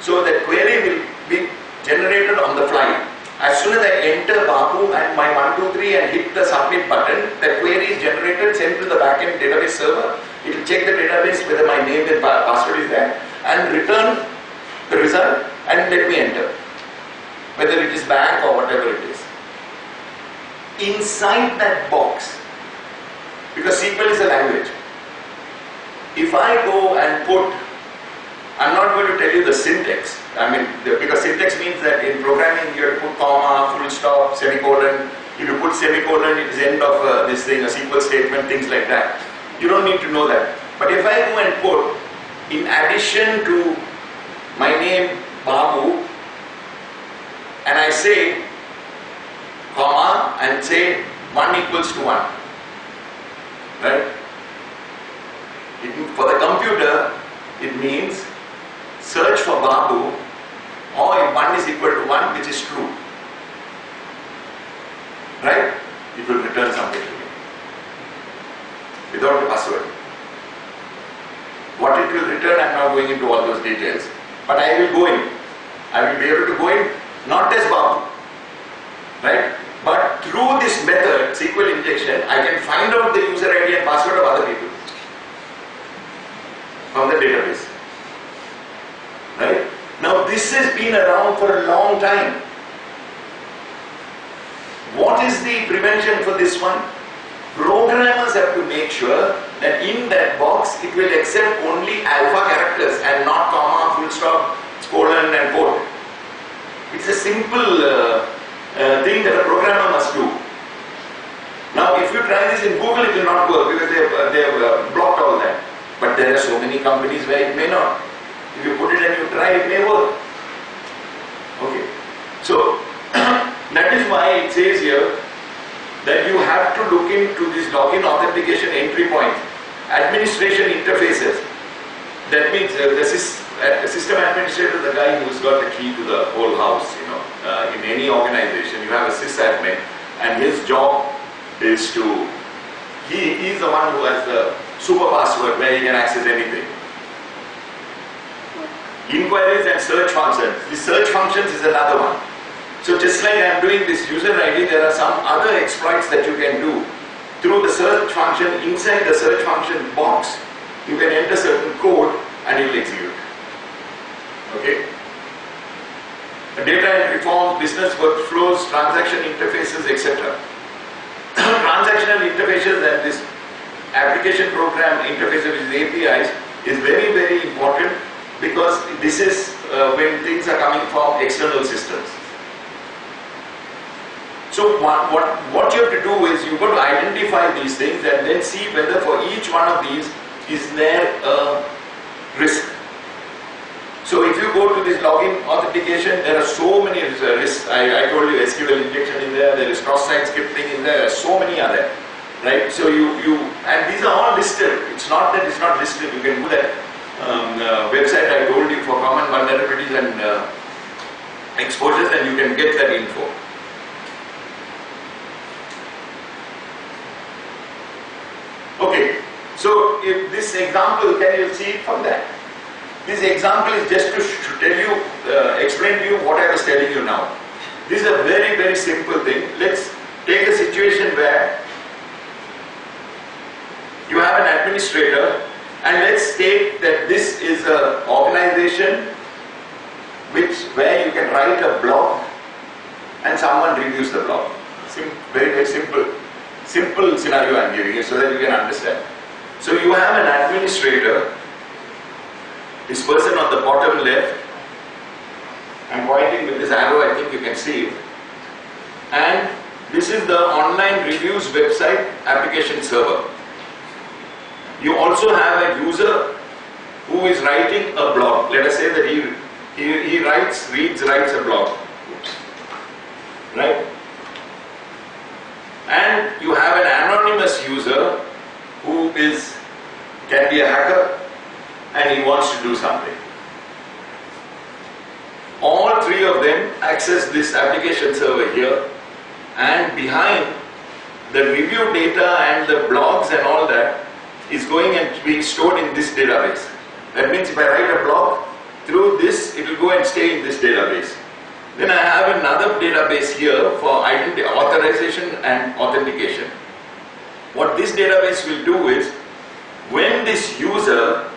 So that query will be generated on the fly. As soon as I enter Babu and my 123 and hit the submit button, the query is generated, sent to the backend database server. It will check the database whether my name and password is there and return the result and let me enter. Whether it is bank or whatever it is. Inside that box, because SQL is a language, if I go and put, I'm not going to tell you the syntax, because syntax means that in programming you have to put comma, full stop, semicolon. If you put semicolon, it is end of this thing, a SQL statement, things like that. You don't need to know that. But if I go and put, in addition to my name Babu, and I say comma and say 1 equals to 1, right? For the computer, it means search for Babu, or if 1 is equal to 1, which is true, right? It will return something to me without the password. What it will return, I'm not going into all those details, but I will go in. I will be able to go in, not as Babu, right? But through this method, SQL injection, I can find out the user ID and password of other people from the database. Right? Now this has been around for a long time. What is the prevention for this one? Programmers have to make sure that in that box it will accept only alpha characters and not comma, full stop, colon and quote. It's a simple thing that a programmer must do. Now if you try this in Google, it will not work because they have blocked all that. But there are so many companies where it may not. If you put it and you try, it may work. Okay. So that is why it says here that you have to look into this login authentication entry point, administration interfaces. That means the system administrator is the guy who's got the key to the whole house. In any organization, you have a sysadmin, and his job is to, he's the one who has the super password where he can access anything. Inquiries and search functions. The search functions is another one. So just like I am doing this user ID, there are some other exploits that you can do. Through the search function, inside the search function box, you can enter certain code and it will execute. Okay? Data entry forms, business workflows, transaction interfaces, etc. Transactional interfaces and this application program interfaces with APIs is very, very important because this is when things are coming from external systems. So what you have to do is you've got to identify these things and then see whether for each one of these is there a risk. So if you go to this login authentication, there are so many risks. I told you SQL injection is there is cross-site scripting in there are so many are there. Right? So and these are all listed. It's not that it's not listed. You can do that website I told you for common vulnerabilities and exposures, and you can get that info. Okay, so if this example, can you see it from that? This example is just to tell you, explain to you what I was telling you now. This is a very, very simple thing. Let's take a situation where you have an administrator, and let's take that this is an organization where you can write a blog and someone reviews the blog. Very, very simple scenario I am giving you so that you can understand. So you have an administrator, this person on the bottom left, I am pointing with this arrow, I think you can see it. And this is the online reviews website application server. You also have a user who is writing a blog. Let us say that he writes a blog. Oops. Right? And you have an anonymous user who can be a hacker and he wants to do something. All three of them access this application server here, and behind the review data and the blogs and all that is going and being stored in this database. That means if I write a blog, through this it will go and stay in this database. Then I have another database here for authorization and authentication. What this database will do is, when this user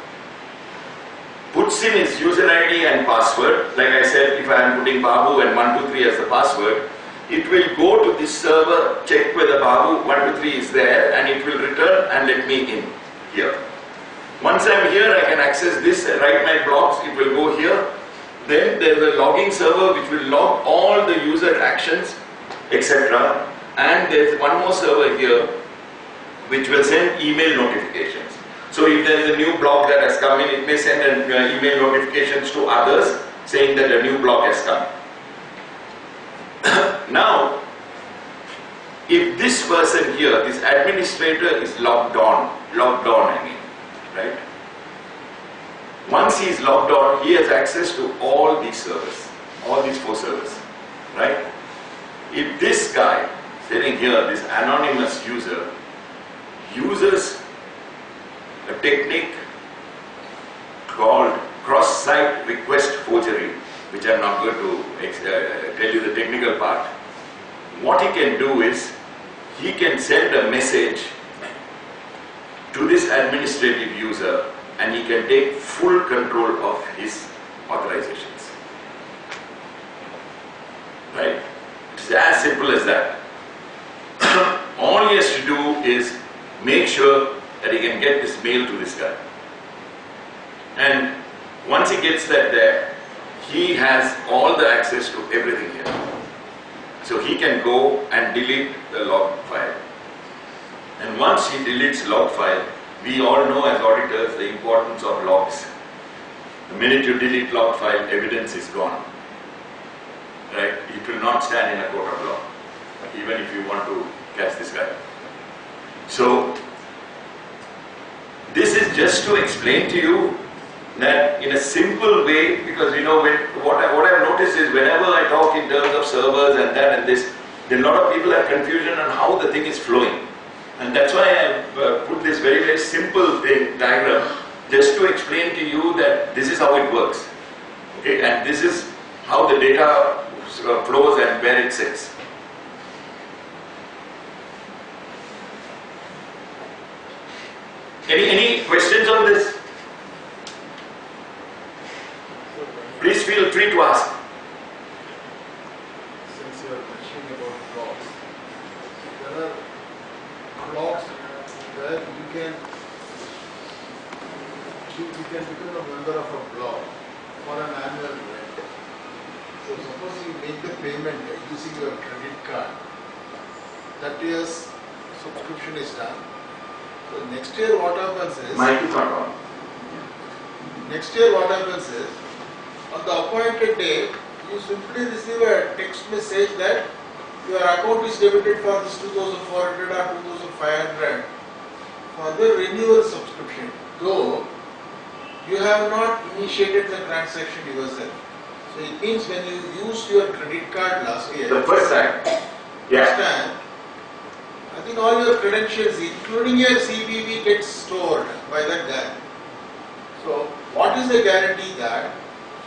puts in his user ID and password, like I said, if I am putting Babu and 123 as the password, it will go to this server, check whether Babu 123 is there, and it will return and let me in here. Once I am here, I can access this, write my blogs, it will go here. Then there is a logging server which will log all the user actions, etc. And there is one more server here which will send email notifications. So if there is a new blog that has come in, it may send email notifications to others saying that a new blog has come. Now, if this person here, this administrator is logged on I mean, right? Once he is logged on, he has access to all these servers, all these 4 servers, right? If this guy sitting here, this anonymous user, uses a technique called cross-site request forgery, which I am not going to tell you the technical part. What he can do is, he can send a message to this administrative user and he can take full control of his authorizations. Right? It's as simple as that. All he has to do is make sure that he can get this mail to this guy. And once he gets that there, he has all the access to everything here. So he can go and delete the log file. And once he deletes log file, we all know as auditors the importance of logs. The minute you delete log file, evidence is gone. Right? It will not stand in a court of law, even if you want to catch this guy. So this is just to explain to you that in a simple way, because you know what I've noticed is whenever I talk in terms of servers and that and this, there are a lot of people have confusion on how the thing is flowing. And that's why I put this very, very simple diagram, just to explain to you that this is how it works. Okay? And this is how the data flows and where it sits. Any questions on this? Please feel free to ask. Since you are mentioning about blocks, there are blocks where you can become a member of a block for an annual rent. So suppose you make the payment using your credit card, that year's subscription is done. So next year what happens is, Mic is not on. next year what happens is, on the appointed day, you simply receive a text message that your account is debited for this 2,400 or 2,500 for the renewal subscription, though you have not initiated the transaction yourself. So it means when you used your credit card last year, The first time. first time, I think all your credentials, including your CVV, gets stored by that guy. So what is the guarantee that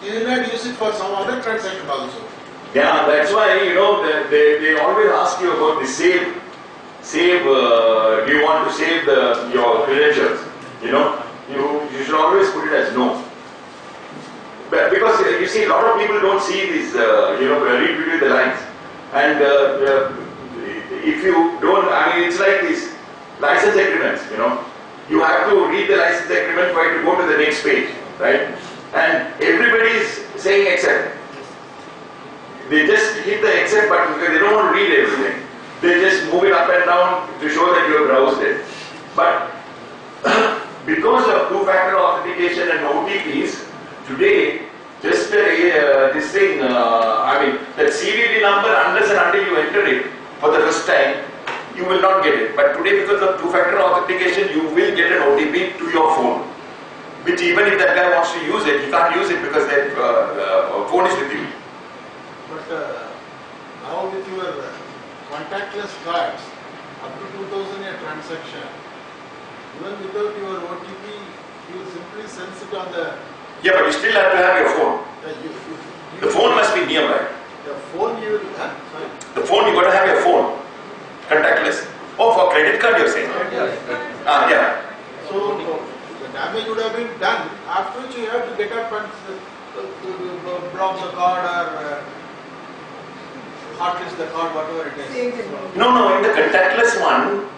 he will not use it for some other transaction also? Yeah, that's why, you know, they always ask you about the save, do you want to save your credentials? You know, you should always put it as no. But because you see, a lot of people don't see this, read between the lines. And if you don't, I mean, it's like these license agreements, you know. You have to read the license agreement for it to go to the next page, right? And everybody is saying accept. They just hit the accept button because they don't want to read everything. They just move it up and down to show that you have browsed it. But because of two-factor authentication and OTPs, today, just this thing, that CVV number, unless and until you enter it for the first time, you will not get it. But today, because of two-factor authentication, you will get an OTP to your phone. Which even if that guy wants to use it, he can't use it because that phone is with you. But now with your contactless cards, up to 2000 a transaction, even without your OTP, you simply sense it on the... Yeah, but you still have to have your phone. The phone must be nearby. The phone you will have? Sorry. The phone, you got to have your phone. Contactless. Oh, for credit card you're saying? Yeah. So the damage would have been done, after which you have to get up and block the card or hotlist the card, whatever it is. No, in the contactless one,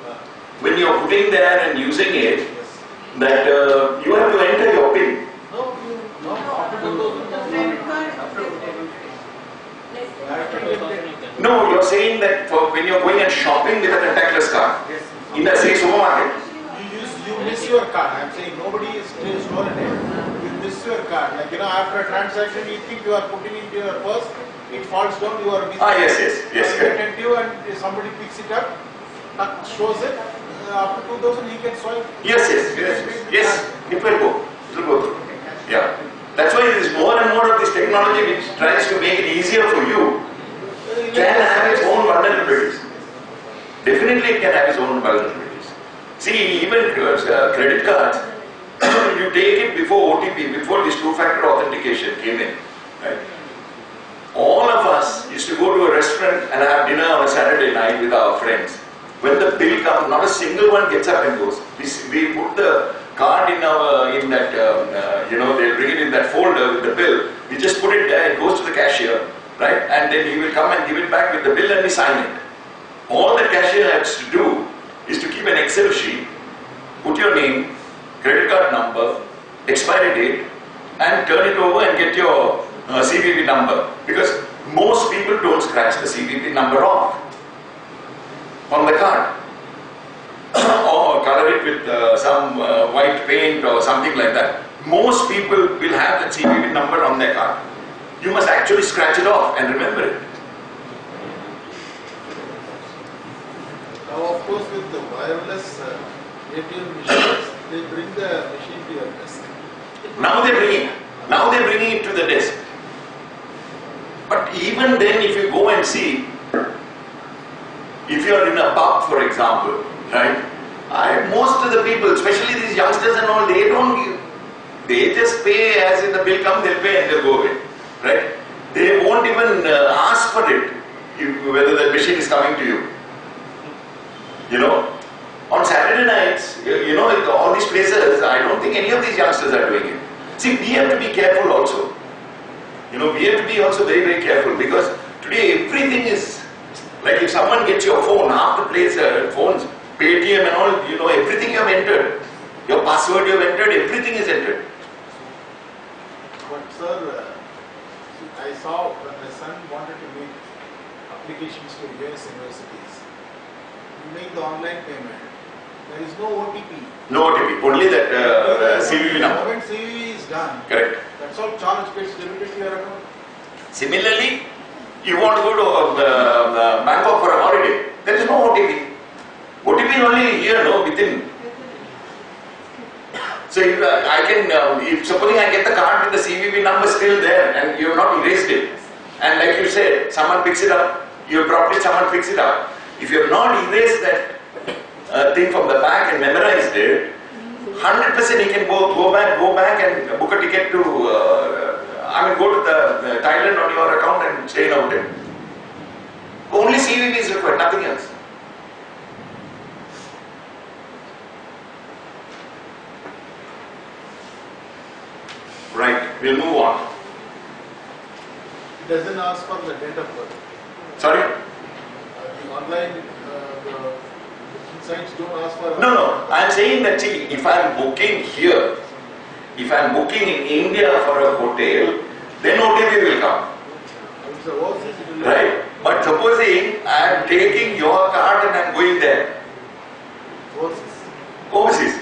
when you're putting there and using it, that you have to enter your PIN. No, after 2000. No, you're saying that for when you're going and shopping with a contactless card, in the say supermarket. You miss your card. I'm saying nobody is stolen it. You miss your card. Like, after a transaction, you think you are putting into your purse, it falls down, you are missing. Yes. Attentive, and if somebody picks it up, shows it. After 2000, he can swipe. Yes. It will go. Through. Yeah. That's why there is more and more of this technology which tries to make it easier for you. Can have its own vulnerabilities. Definitely it can have its own vulnerabilities. See, even credit cards, you take it before OTP, before this two-factor authentication came in. Right? All of us used to go to a restaurant and have dinner on a Saturday night with our friends. When the bill comes, not a single one gets up and goes. We put the card in that, they'll bring it in that folder with the bill. We just put it there, it goes to the cashier, right? And then he will come and give it back with the bill and we sign it. All the cashier has to do is to keep an Excel sheet, put your name, credit card number, expiry date, and turn it over and get your CVV number. Because most people don't scratch the CVV number off on the card. Or color it with some white paint or something like that. Most people will have the CVV number on their card. You must actually scratch it off and remember it. Now, of course, with the wireless ATM machines, they bring the machine to your desk. Now they're bringing it to the desk. But even then, if you go and see, if you are in a pub, for example, right? Most of the people, especially these youngsters and all, they just pay as in the bill comes, they'll pay and they'll go away, right? They won't even ask for it, whether the machine is coming to you. On Saturday nights, all these places, I don't think any of these youngsters are doing it. See, we have to be careful also. We have to be also very, very careful because today everything is, like if someone gets your phone, half the place, phones, Paytm and all, everything you have entered. Your password you have entered, everything is entered. But sir, I saw when my son wanted to make applications to US universities, you make the online payment, there is no OTP. No OTP, only that CVV number. The moment CVV is done, correct. That's all charge gets debited to your account. Similarly, you want to go to Bangkok for a holiday, there is no OTP. OTP is only here, within. So if supposing I get the card with the CVV number still there and you have not erased it, and like you said, someone picks it up, you have dropped it, someone picks it up. If you have not erased that thing from the back and memorized it, 100% he can go back and book a ticket to, go to the Thailand on your account and stay in a hotel. Only CVV is required, nothing else. Right, we'll move on. It doesn't ask for the date of birth. Sorry? The online sites don't ask for. No, I'm saying that, see, if I'm booking here, if I'm booking in India for a hotel, then OTP will come. Right? But supposing I'm taking your card and I'm going there. Overseas.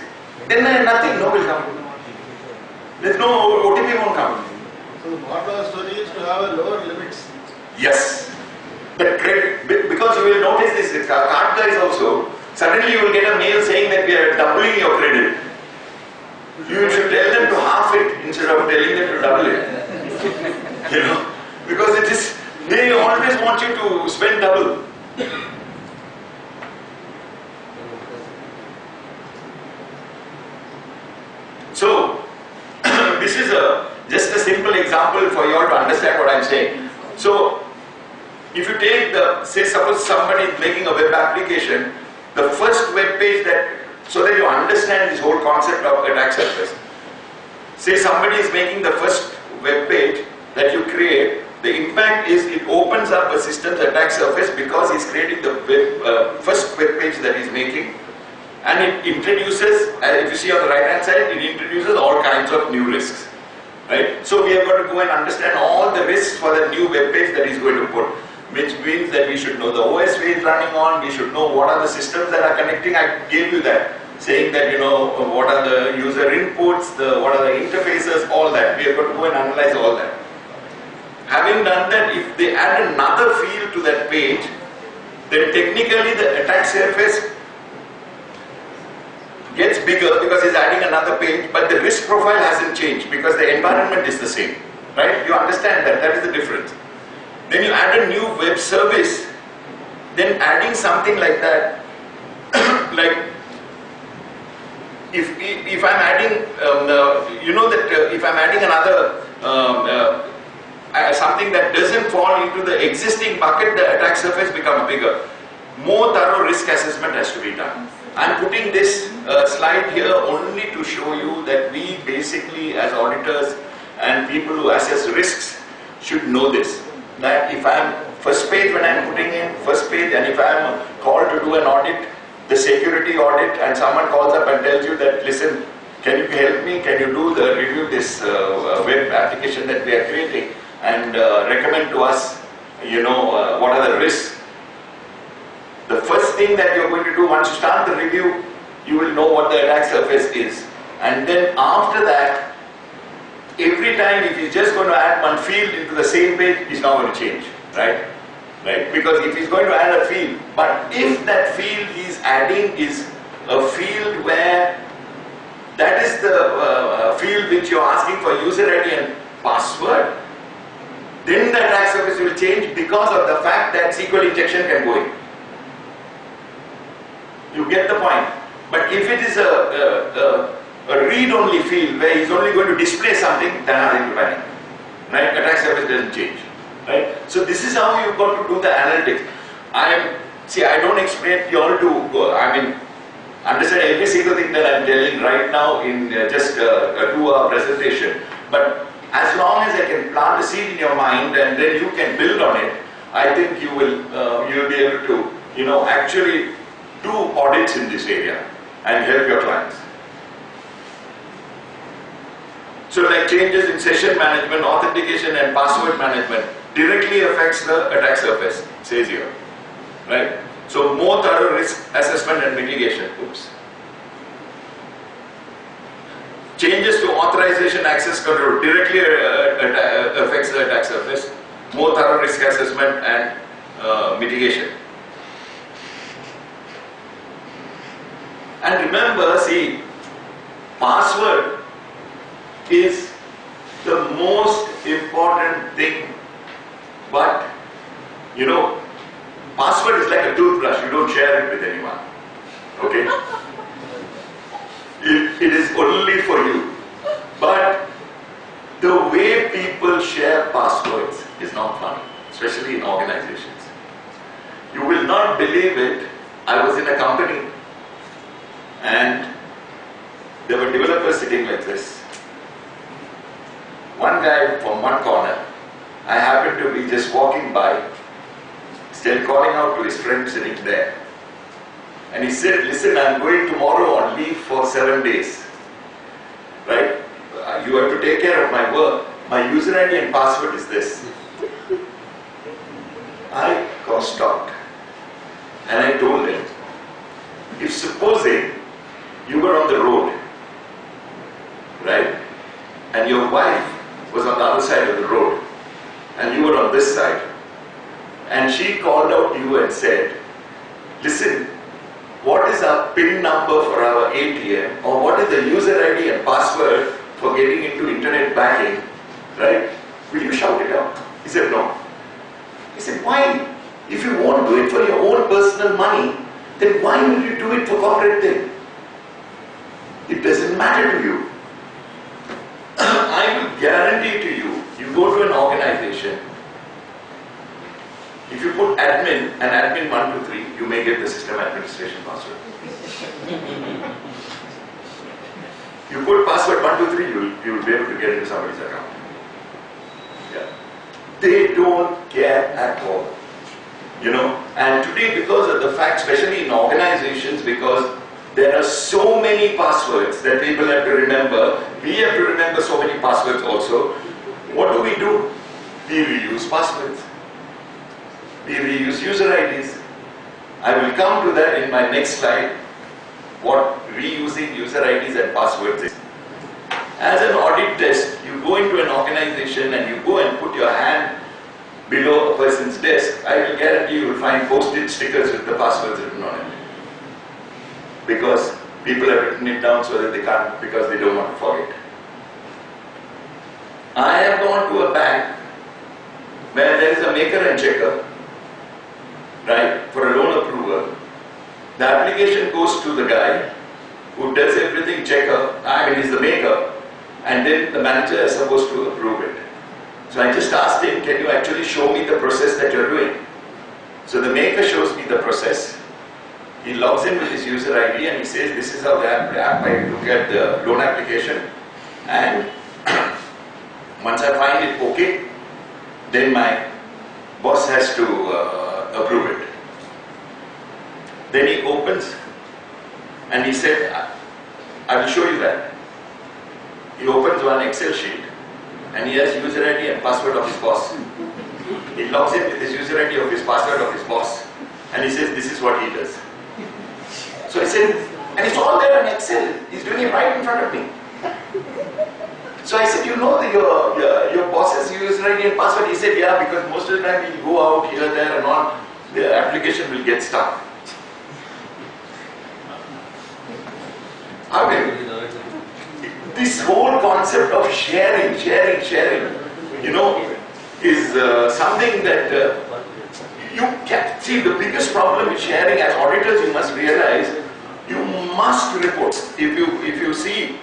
Then nothing, no will come. There's no OTP won't come. So the model of story is to have a lower limits. Yes. The credit, because you will notice this, card guys also, suddenly you will get a mail saying that we are doubling your credit. You should tell them to half it instead of telling them to double it. You know, because it is, they always want you to spend double. So, this is just a simple example for you all to understand what I'm saying. So, if you take say suppose somebody is making a web application, the first web page so that you understand this whole concept of attack surface. Say somebody is making the first web page that you create, the impact is it opens up a system's attack surface because he's creating the first web page that he's making. And it introduces, if you see on the right hand side, it introduces all kinds of new risks. Right? So we have got to go and understand all the risks for the new web page that he's going to put, which means that we should know the OS it's running on, we should know what are the systems that are connecting. I gave you that, saying that, you know, what are the user inputs, what are the interfaces, all that. We have got to go and analyze all that. Having done that, if they add another field to that page, then technically the attack surface gets bigger because it's adding another page, but the risk profile hasn't changed because the environment is the same. Right? You understand that, that is the difference. Then you add a new web service, then adding something like that, like if I'm adding, if I'm adding another something that doesn't fall into the existing bucket, the attack surface becomes bigger. More thorough risk assessment has to be done. I'm putting this slide here only to show you that we basically, as auditors and people who assess risks, should know this. That if I'm first page, when I'm putting in first page, and if I'm called to do an audit, the security audit, and someone calls up and tells you that, listen, can you help me? Can you do the review this web application that we are creating and recommend to us, what are the risks? The first thing that you're going to do once you start the review, you will know what the attack surface is. And then after that, every time if he's just going to add one field into the same page, he's not going to change, right? Because if he's going to add a field, but if that field he's adding is a field where that is the field which you're asking for user ID and password, then the attack surface will change because of the fact that SQL injection can go in. You get the point. But if it is a read-only field where he's only going to display something, then nothing to panic. Right? Attack surface doesn't change. Right? So this is how you've got to do the analytics. I don't expect you all to understand every single thing that I'm telling right now in just a 2-hour presentation. But as long as I can plant a seed in your mind and then you can build on it, I think you'll be able to, actually do audits in this area and help your clients. So like changes in session management, authentication and password management directly affects the attack surface, says here. Right? So more thorough risk assessment and mitigation. Oops. Changes to authorization access control directly affects the attack surface. More thorough risk assessment and mitigation. And remember, see, password is the most important thing, but password is like a toothbrush, you don't share it with anyone. Okay? It is only for you. But the way people share passwords is not funny, especially in organizations. You will not believe it. I was in a company and there were developers sitting like this. One guy from one corner, I happened to be just walking by, still calling out to his friend sitting there. And he said, listen, I'm going tomorrow on leave for 7 days. Right? You have to take care of my work. My user ID and password is this. I got stopped. And I told him, if supposing you were on the road, right, and your wife was on the other side of the road, and you were on this side, and she called out to you and said, listen, what is our PIN number for our ATM, or what is the user ID and password for getting into internet banking, right? Will you shout it out? He said, no. He said, why? If you won't do it for your own personal money, then why will you do it for corporate thing? It doesn't matter to you. I will guarantee to you, you go to an organization, if you put admin and admin 123, you may get the system administration password. You put password 123, you will be able to get into somebody's account. Yeah. They don't care at all. You know, and today because of the fact, especially in organizations, because there are so many passwords that people have to remember, we have to remember so many passwords also. What do? We reuse passwords. We reuse user IDs. I will come to that in my next slide, what reusing user IDs and passwords is. As an audit desk, you go into an organization and you go and put your hand below a person's desk, I will guarantee you will find post-it stickers with the passwords written on it. Because people have written it down so that they can't, because they don't want to forget. I have gone to a bank where there is a maker and checker, right, for a loan approval. The application goes to the guy who does everything, checker, he's the maker, and then the manager is supposed to approve it. So I just asked him, can you actually show me the process that you're doing? So the maker shows me the process. He logs in with his user ID and he says, this is how the app I look at the loan application. And once I find it okay, then my boss has to approve it. Then he opens and he said, I will show you that. He opens one Excel sheet and he has user ID and password of his boss. He logs in with his user ID of his password of his boss and he says, this is what he does. So I said, and it's all there on Excel. He's doing it right in front of me. So I said, you know your boss's user ID and password? He said, yeah, because most of the time he'll go out here, there and on, the application will get stuck. Okay. This whole concept of sharing, you know, is something that you can see. The biggest problem with sharing, as auditors, you must realize, you must report. If you see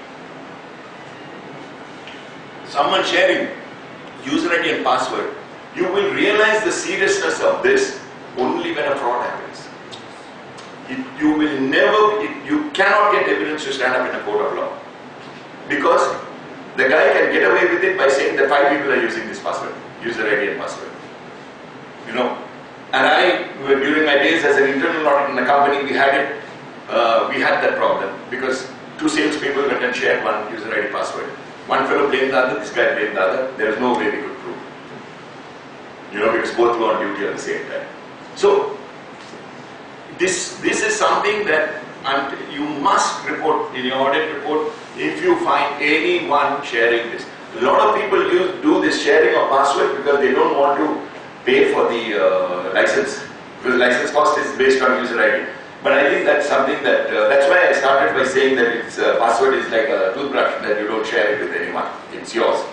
someone sharing user ID and password, you will realize the seriousness of this only when a fraud happens. You cannot get evidence to stand up in a court of law. Because the guy can get away with it by saying that 5 people are using this password, user ID and password. You know, and during my days as an internal audit in the company, we had that problem because 2 salespeople went and shared one user ID password. One fellow blamed the other, this guy blamed the other. There was no way we could prove. You know, because both were on duty at the same time. So this is something that you must report in your audit report if you find anyone sharing this. A lot of people do this sharing of password because they don't want to pay for the license, because license cost is based on user ID. But I think that's something that, that's why I started by saying that its password is like a toothbrush, that you don't share it with anyone. It's yours.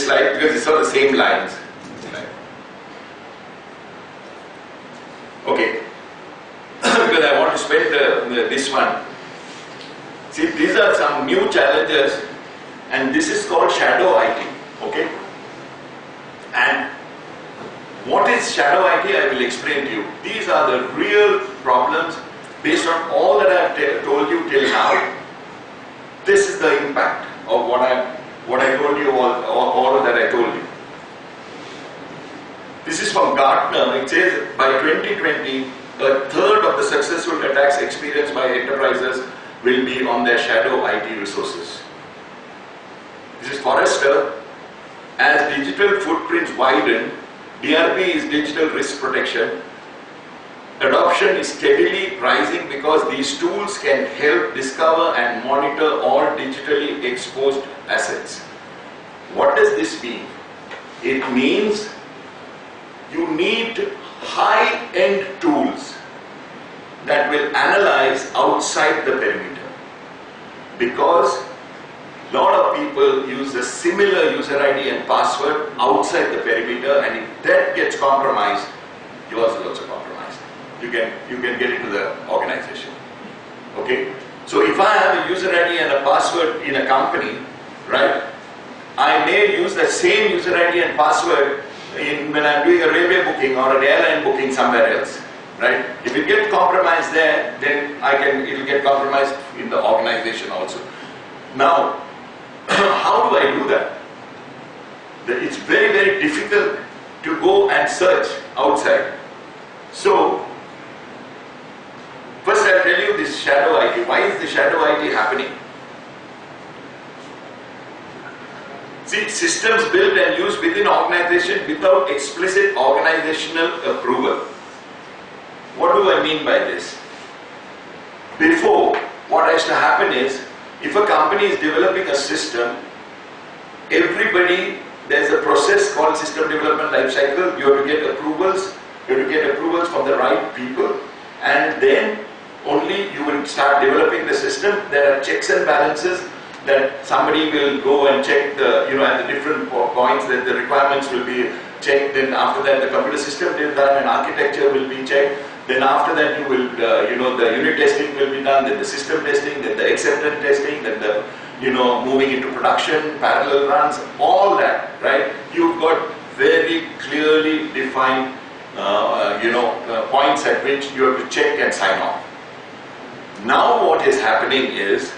this slide because it's on the same lines. Okay, because I want to spend this one. See, these are some new challenges, and this is called shadow IT. Okay, and what is shadow IT? I will explain to you. These are the real problems based on all that I have told you till now. This is the impact of what I told you, all that I told you. This is from Gartner. It says by 2020, a third of the successful attacks experienced by enterprises will be on their shadow IT resources. This is Forrester. As digital footprints widen, DRP is digital risk protection. Adoption is steadily rising because these tools can help discover and monitor all digitally exposed assets. What does this mean? It means you need high-end tools that will analyze outside the perimeter, because a lot of people use a similar user ID and password outside the perimeter, and if that gets compromised, yours is also compromised. You can get into the organization. Okay? So if I have a user ID and a password in a company, right, I may use the same user ID and password when I'm doing a railway booking or an airline booking somewhere else. Right? If it gets compromised there, then it will get compromised in the organization also. Now, how do I do that? It's very, very difficult to go and search outside. So, first I'll tell you this shadow IT. Why is the shadow IT happening? See, systems built and used within organization without explicit organizational approval. What do I mean by this? Before, what has to happen is, if a company is developing a system, there's a process called system development lifecycle. You have to get approvals. You have to get approvals from the right people, and then only you will start developing the system. There are checks and balances that somebody will go and check at the different points that the requirements will be checked. Then after that, the computer system design and architecture will be checked. Then after that, you will, the unit testing will be done. Then the system testing. Then the acceptance testing. Then the, moving into production, parallel runs, all that, right? You've got very clearly defined, points at which you have to check and sign off. Now what is happening is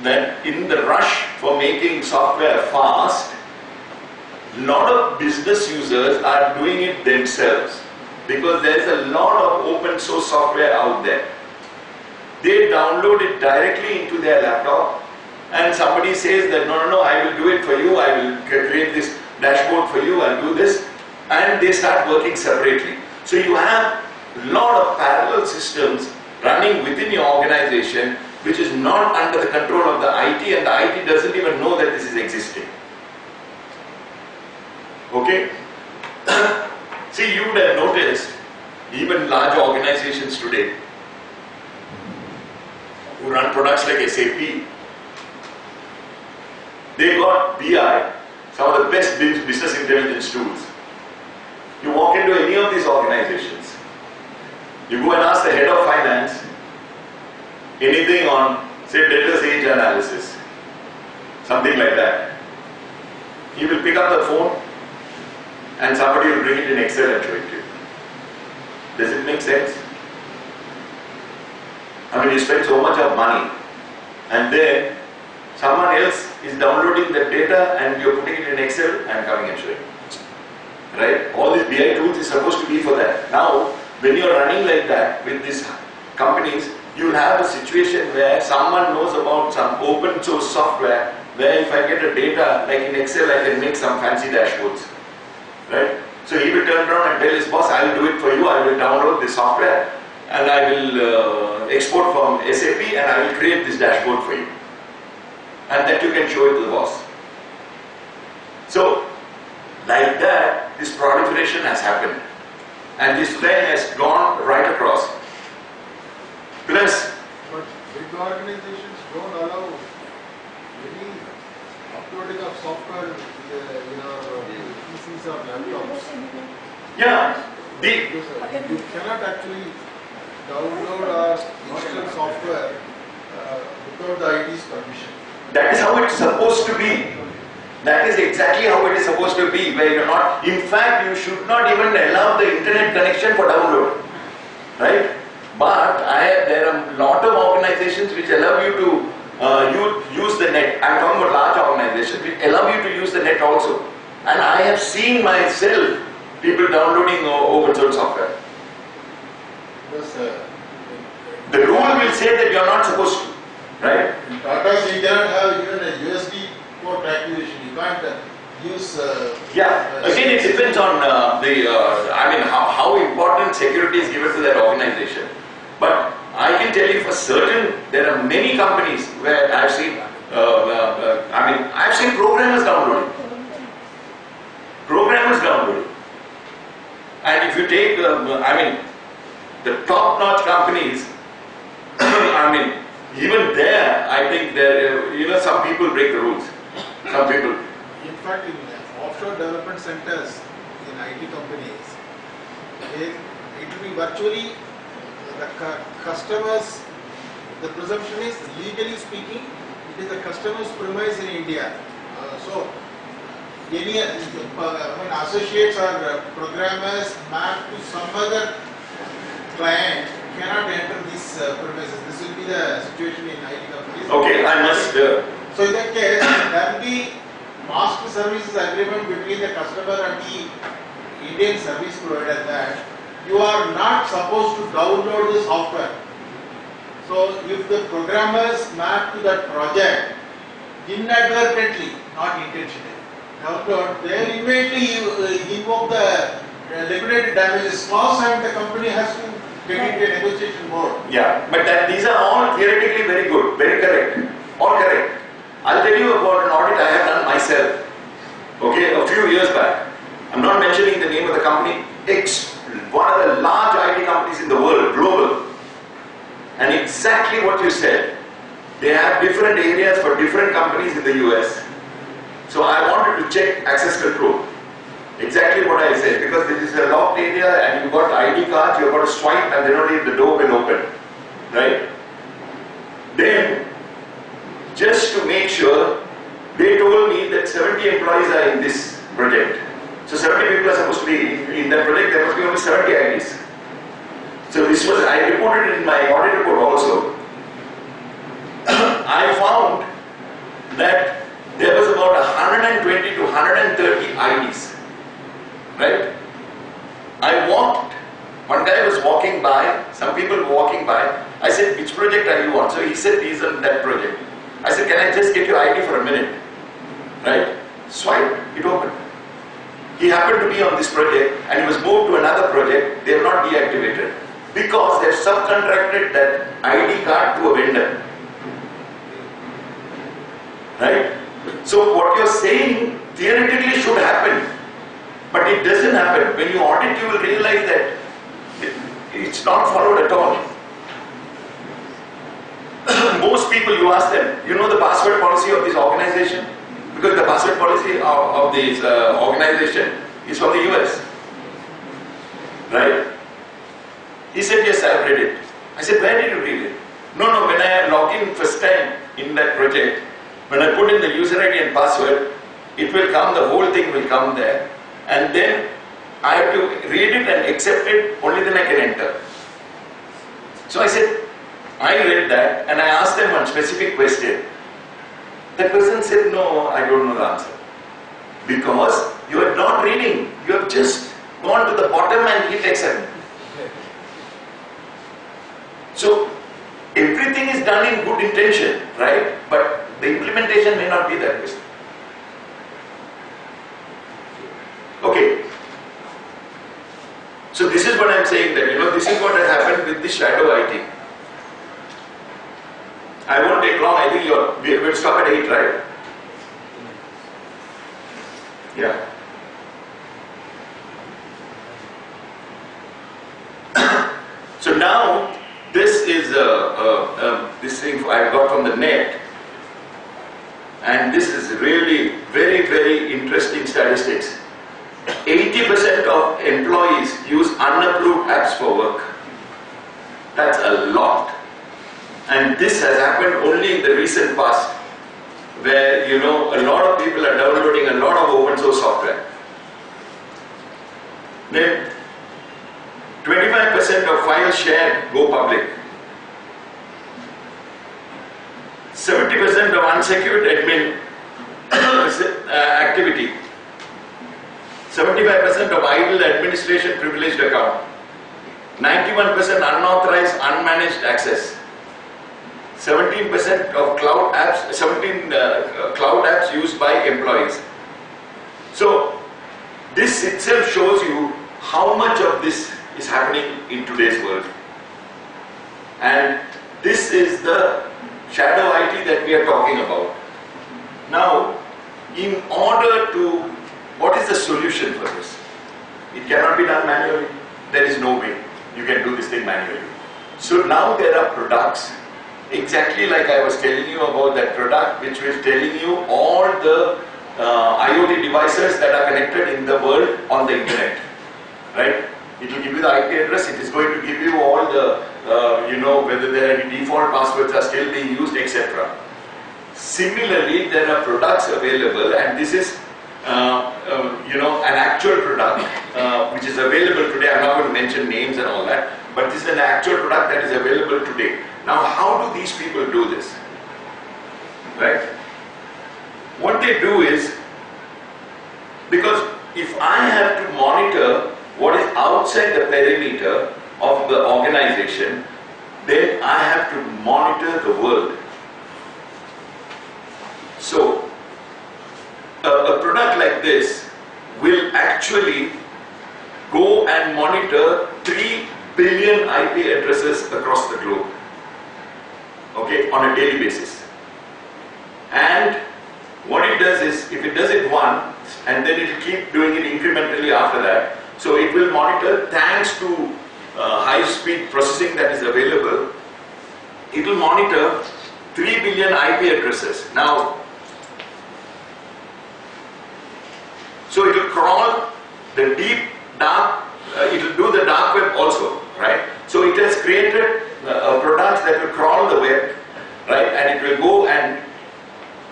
that in the rush for making software fast, a lot of business users are doing it themselves, because there's a lot of open source software out there. They download it directly into their laptop, and somebody says that no, I will do it for you, I will create this dashboard for you, I'll do this, and they start working separately. So you have a lot of parallel systems running within your organization, which is not under the control of the IT, and the IT doesn't even know that this is existing. Okay? See, you would have noticed, even large organizations today, who run products like SAP, they got BI, some of the best business intelligence tools. You walk into any of these organizations, you go and ask the head of finance anything on, say, debtors age analysis, something like that. He will pick up the phone and somebody will bring it in Excel and show it to you. Does it make sense? I mean, you spend so much of money, and then someone else is downloading the data and you're putting it in Excel and coming and showing. Right? All these BI tools is supposed to be for that. Now, when you're running like that with these companies, you'll have a situation where someone knows about some open source software where if I get a data, like in Excel, I can make some fancy dashboards. Right? So he will turn around and tell his boss, I will do it for you, I will download this software and I will export from SAP and I will create this dashboard for you. And that you can show it to the boss. So, like that, this proliferation has happened. And this trend has gone right across. Plus, but big organizations don't allow any uploading of software in our PCs or laptops. Yeah. Because, you cannot actually download or install software without the IT's permission. That is how it's supposed to be. That is exactly how it is supposed to be, where you're not, in fact, you should not even allow the internet connection for download, right? But there are a lot of organizations which allow you to use the net. I'm talking about large organizations which allow you to use the net also. And I have seen myself people downloading open source software. Because, The rule will say that you're not supposed to, right? in Tata, you cannot have even a USB port activation. You can't use. Yeah, again it depends on how important security is given to that organization. But I can tell you for certain, there are many companies where I've seen, I've seen programmers downloading. And if you take, the top-notch companies, even there, I think there, some people break the rules. Some people. In fact, in offshore development centers in IT companies, it will be virtually the customers. The presumption is, legally speaking, it is the customer's premise in India. So, any associates or programmers mapped to some other client cannot enter these premises. This will be the situation in IT companies. Okay, I must. So in that case, there will be master services agreement between the customer and the Indian service provider that you are not supposed to download the software. So if the programmers map to that project inadvertently, not intentionally, download, they will immediately invoke the liquidated damages clause and the company has to get into a negotiation mode. Yeah, but these are all theoretically very good, very correct, all correct. I'll tell you about an audit I have done myself, okay, a few years back. I'm not mentioning the name of the company. It's one of the large IT companies in the world, global. And exactly what you said, they have different areas for different companies in the US. So I wanted to check access control. Exactly what I said, because this is a locked area and you've got ID cards, you've got to swipe and then only the door will open, right? Then, just to make sure, they told me that 70 employees are in this project. So 70 people are supposed to be in that project, there must be only 70 IDs. So this was, I reported it in my audit report also. I found that there was about 120 to 130 IDs. Right? I walked, one guy was walking by, some people were walking by. I said, which project are you on? So he said, he's on that project. I said, can I just get your ID for a minute? Right? Swipe, it opened. He happened to be on this project and he was moved to another project. They have not deactivated because they have subcontracted that ID card to a vendor. Right? So what you're saying theoretically should happen. But it doesn't happen. When you audit, you will realize that it's not followed at all. Most people, you ask them, you know the password policy of this organization? Because the password policy of this organization is from the US. Right? He said, yes, I have read it. I said, where did you read it? No, when I log in first time in that project, when I put in the user ID and password, it will come, the whole thing will come there. And then I have to read it and accept it, only then I can enter. So I said, I read that and I asked them one specific question. The person said, no, I don't know the answer. Because you are not reading, you have just gone to the bottom and hit accept. So everything is done in good intention, right? But the implementation may not be that way. Okay. So this is what I am saying, that this is what has happened with the shadow IT. I won't take long, I think we will stop at 8, right? Yeah. So now, this is this thing I got from the net, and this is really very, very interesting statistics. 80% of employees use unapproved apps for work. That's a lot. And this has happened only in the recent past, where a lot of people are downloading a lot of open source software. Then 25% of files shared go public. 70% of unsecured admin activity. 75% of idle administration privileged account. 91% unauthorized unmanaged access. 17% of cloud apps, cloud apps used by employees. So this itself shows you how much of this is happening in today's world. And this is the shadow IT that we are talking about. Now, in order to, what is the solution for this? It cannot be done manually. There is no way you can do this thing manually. So now there are products, exactly like I was telling you about that product which was telling you all the IoT devices that are connected in the world on the internet, right? It will give you the IP address, it is going to give you all the, whether there are any default passwords are still being used, etc. Similarly, there are products available, and this is, an actual product which is available today. I'm not going to mention names and all that, but this is an actual product that is available today. Now, how do these people do this? Right? What they do is, because if I have to monitor what is outside the perimeter of the organization, then I have to monitor the world. So, a product like this will actually go and monitor 3 billion IP addresses across the globe, okay, on a daily basis. And what it does is, if it does it once, and then it will keep doing it incrementally after that, so it will monitor, thanks to high-speed processing that is available, it will monitor 3 billion IP addresses. Now, so it will crawl the deep, dark, it will do the dark web also, right? So it has created products that will crawl the web, right? And it will go and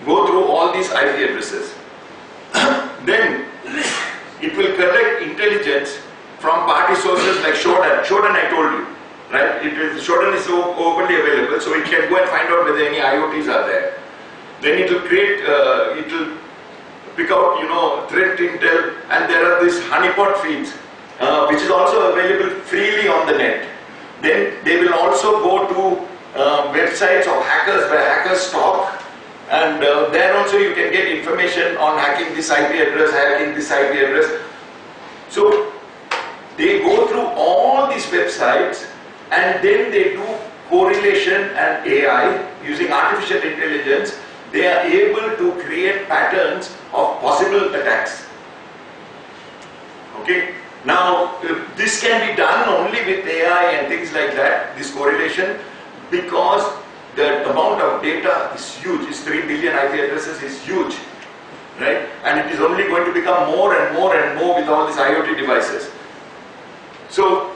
go through all these IP addresses. Then it will collect intelligence from party sources like Shodan. Shodan I told you, right? Shodan is openly available, so it can go and find out whether any IoTs are there. Then it will create, it will pick out, threat intel, and there are these honeypot feeds, which is also available freely on the net. Then they will also go to websites of hackers where hackers talk, and there also you can get information on hacking this IP address, hacking this IP address. So they go through all these websites, and then they do correlation and AI using artificial intelligence. They are able to create patterns of possible attacks. Okay. Now, this can be done only with AI and things like that, this correlation, because the amount of data is huge. It's 3 billion IP addresses is huge, right? And it is only going to become more and more and more with all these IoT devices. So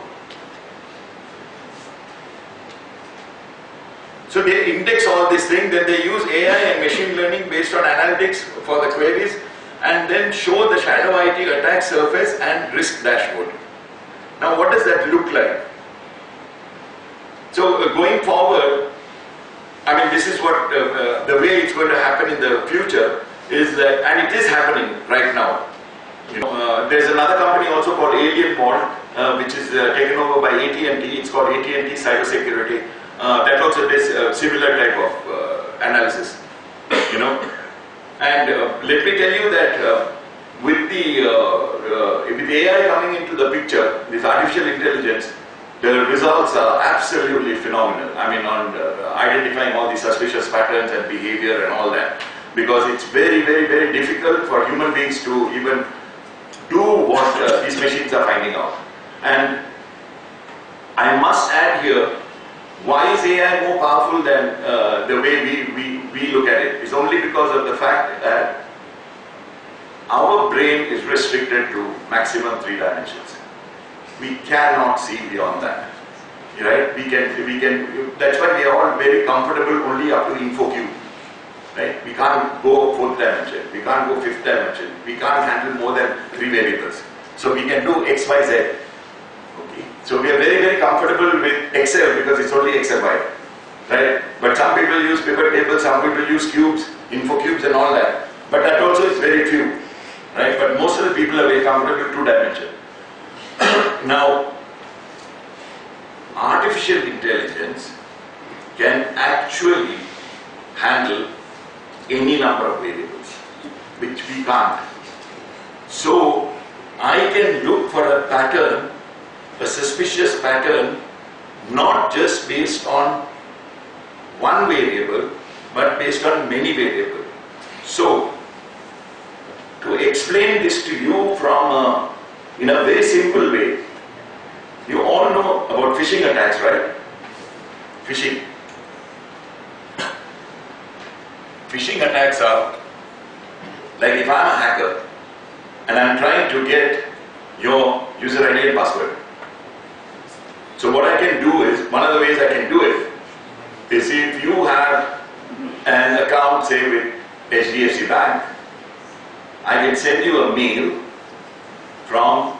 they index all these things, then they use AI and machine learning based on analytics for the queries, and then show the shadow IT attack surface and risk dashboard. Now what does that look like? So going forward, I mean, this is what the way it's going to happen in the future is that, and it is happening right now. There's another company also called Alienwall, which is taken over by AT&T. It's called AT&T Cybersecurity. That also does similar type of analysis, And let me tell you that with AI coming into the picture, this artificial intelligence, the results are absolutely phenomenal. I mean, on identifying all these suspicious patterns and behavior and all that, because it's very, very, very difficult for human beings to even do what these machines are finding out. And I must add here, why is AI more powerful than the way we look at it? It's only because of the fact that our brain is restricted to maximum 3 dimensions. We cannot see beyond that. Right? That's why we are all very comfortable only up to info cube. Right? We can't go 4th dimension, we can't go 5th dimension, we can't handle more than 3 variables. So we can do X, Y, Z. Okay. So we are very, very comfortable with Excel because it's only X and Y. Right? But some people use pivot tables, some people use cubes, info cubes and all that. But that also is very few. Right? But most of the people are very comfortable with 2 dimension. Now, artificial intelligence can actually handle any number of variables, which we can't. So, I can look for a pattern, a suspicious pattern, not just based on one variable, but based on many variables. So, to explain this to you from in a very simple way, you all know about phishing attacks, right? Phishing. Phishing attacks are like if I'm a hacker and I'm trying to get your user ID and password. So what I can do is, one of the ways I can do it is if you have an account, say with HDFC Bank, I can send you a mail from,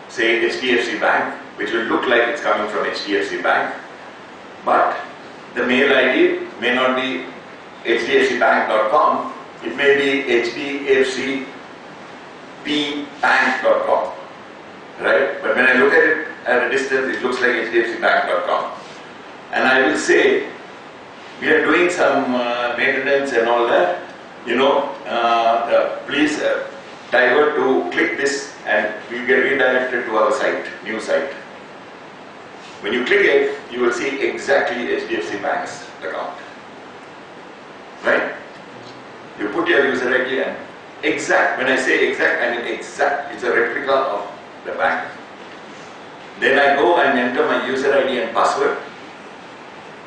say, HDFC Bank, which will look like it's coming from HDFC Bank, but the mail ID may not be hdfcbank.com, it may be hdfcbbank.com, right? But when I look at it at a distance, it looks like hdfcbank.com. And I will say, we are doing some maintenance and all that, please divert to click this and we get redirected to our site, new site. When you click it, you will see exactly HDFC Bank's account. Right? You put your user ID and exact, when I say exact, I mean exact, it's a replica of the bank. Then I go and enter my user ID and password.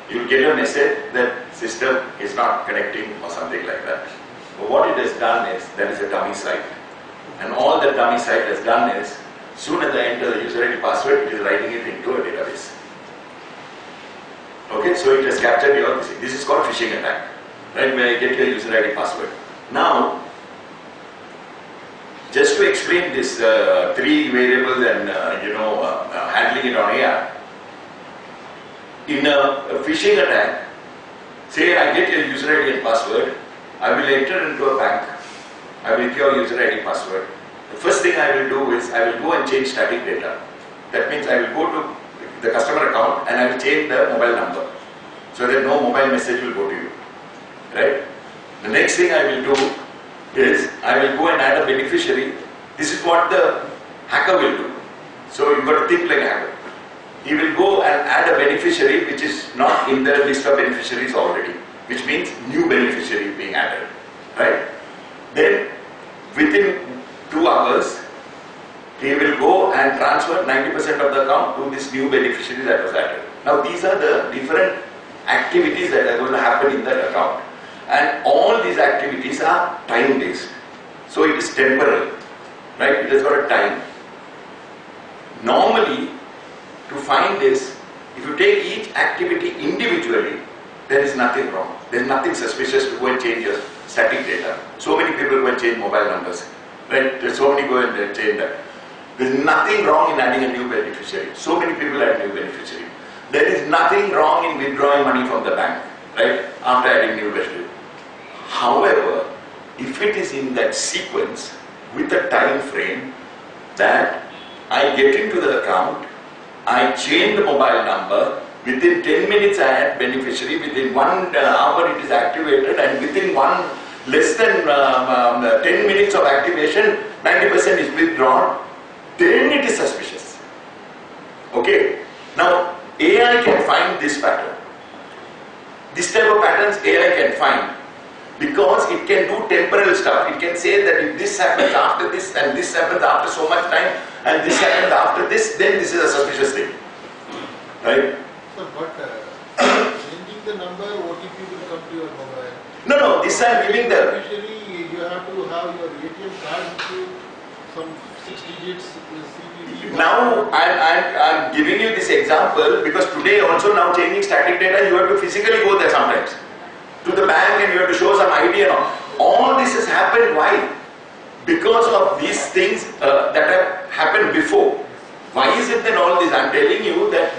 You'll get a message that system is not connecting or something like that. But what it has done is, that is a dummy site. And all the dummy site has done is, soon as I enter the user ID password, it is writing it into a database. Okay, so it has captured your, this is called phishing attack. Right, where I get your user ID password. Now, just to explain this 3 variables and handling it on AI, in a phishing attack, say I get your user ID and password, I will enter into a bank, I will get your user ID password. The first thing I will do is, I will go and change static data. That means I will go to the customer account and I will change the mobile number, so that no mobile message will go to you. Right? The next thing I will do is, I will go and add a beneficiary. This is what the hacker will do. So you've got to think like a hacker. He will go and add a beneficiary which is not in the list of beneficiaries already, which means new beneficiary being added. Right? Then within 2 hours, he will go and transfer 90% of the account to this new beneficiary that was added. Now these are the different activities that are going to happen in that account. And all these activities are time-based. So it is temporal. Right? It has got a time. Normally, to find this, if you take each activity individually, there is nothing wrong. There is nothing suspicious to go and change your static data. So many people go and change mobile numbers. Right? There's so many go and change that. There is nothing wrong in adding a new beneficiary. So many people add new beneficiary. There is nothing wrong in withdrawing money from the bank, right, after adding new beneficiary. However, if it is in that sequence with a time frame that I get into the account, I change the mobile number, within 10 minutes I add beneficiary, within 1 hour it is activated, and within less than 10 minutes of activation, 90% is withdrawn, then it is suspicious. Okay? Now, AI can find this pattern. This type of patterns AI can find because it can do temporal stuff. It can say that if this happens after this and this happens after so much time and this happens after this, then this is a suspicious thing. Right? So, but changing the number, OTP will come to your mobile. No, this I am giving the... Usually you have to have your ATM card with you, some 6 digits CVV. Now I'm giving you this example because today also now changing static data, you have to physically go there sometimes to the bank and you have to show some ID and all this has happened. Why? Because of these things that have happened before. Why is it then all this? I'm telling you that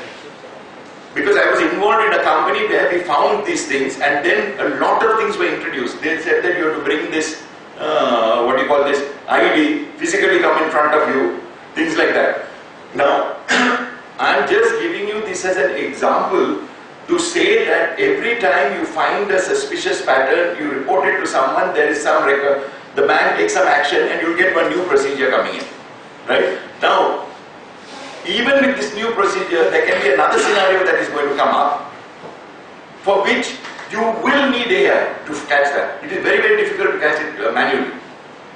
because I was involved in a company where we found these things and then a lot of things were introduced. They said that you have to bring this, what do you call this, ID, physically come in front of you, things like that. Now, I'm just giving you this as an example to say that every time you find a suspicious pattern, you report it to someone, there is some record, the bank takes some action and you'll get one new procedure coming in. Right? Now, even with this new procedure, there can be another scenario that is going to come up for which you will need AI to catch that. It is very, very difficult to catch it manually.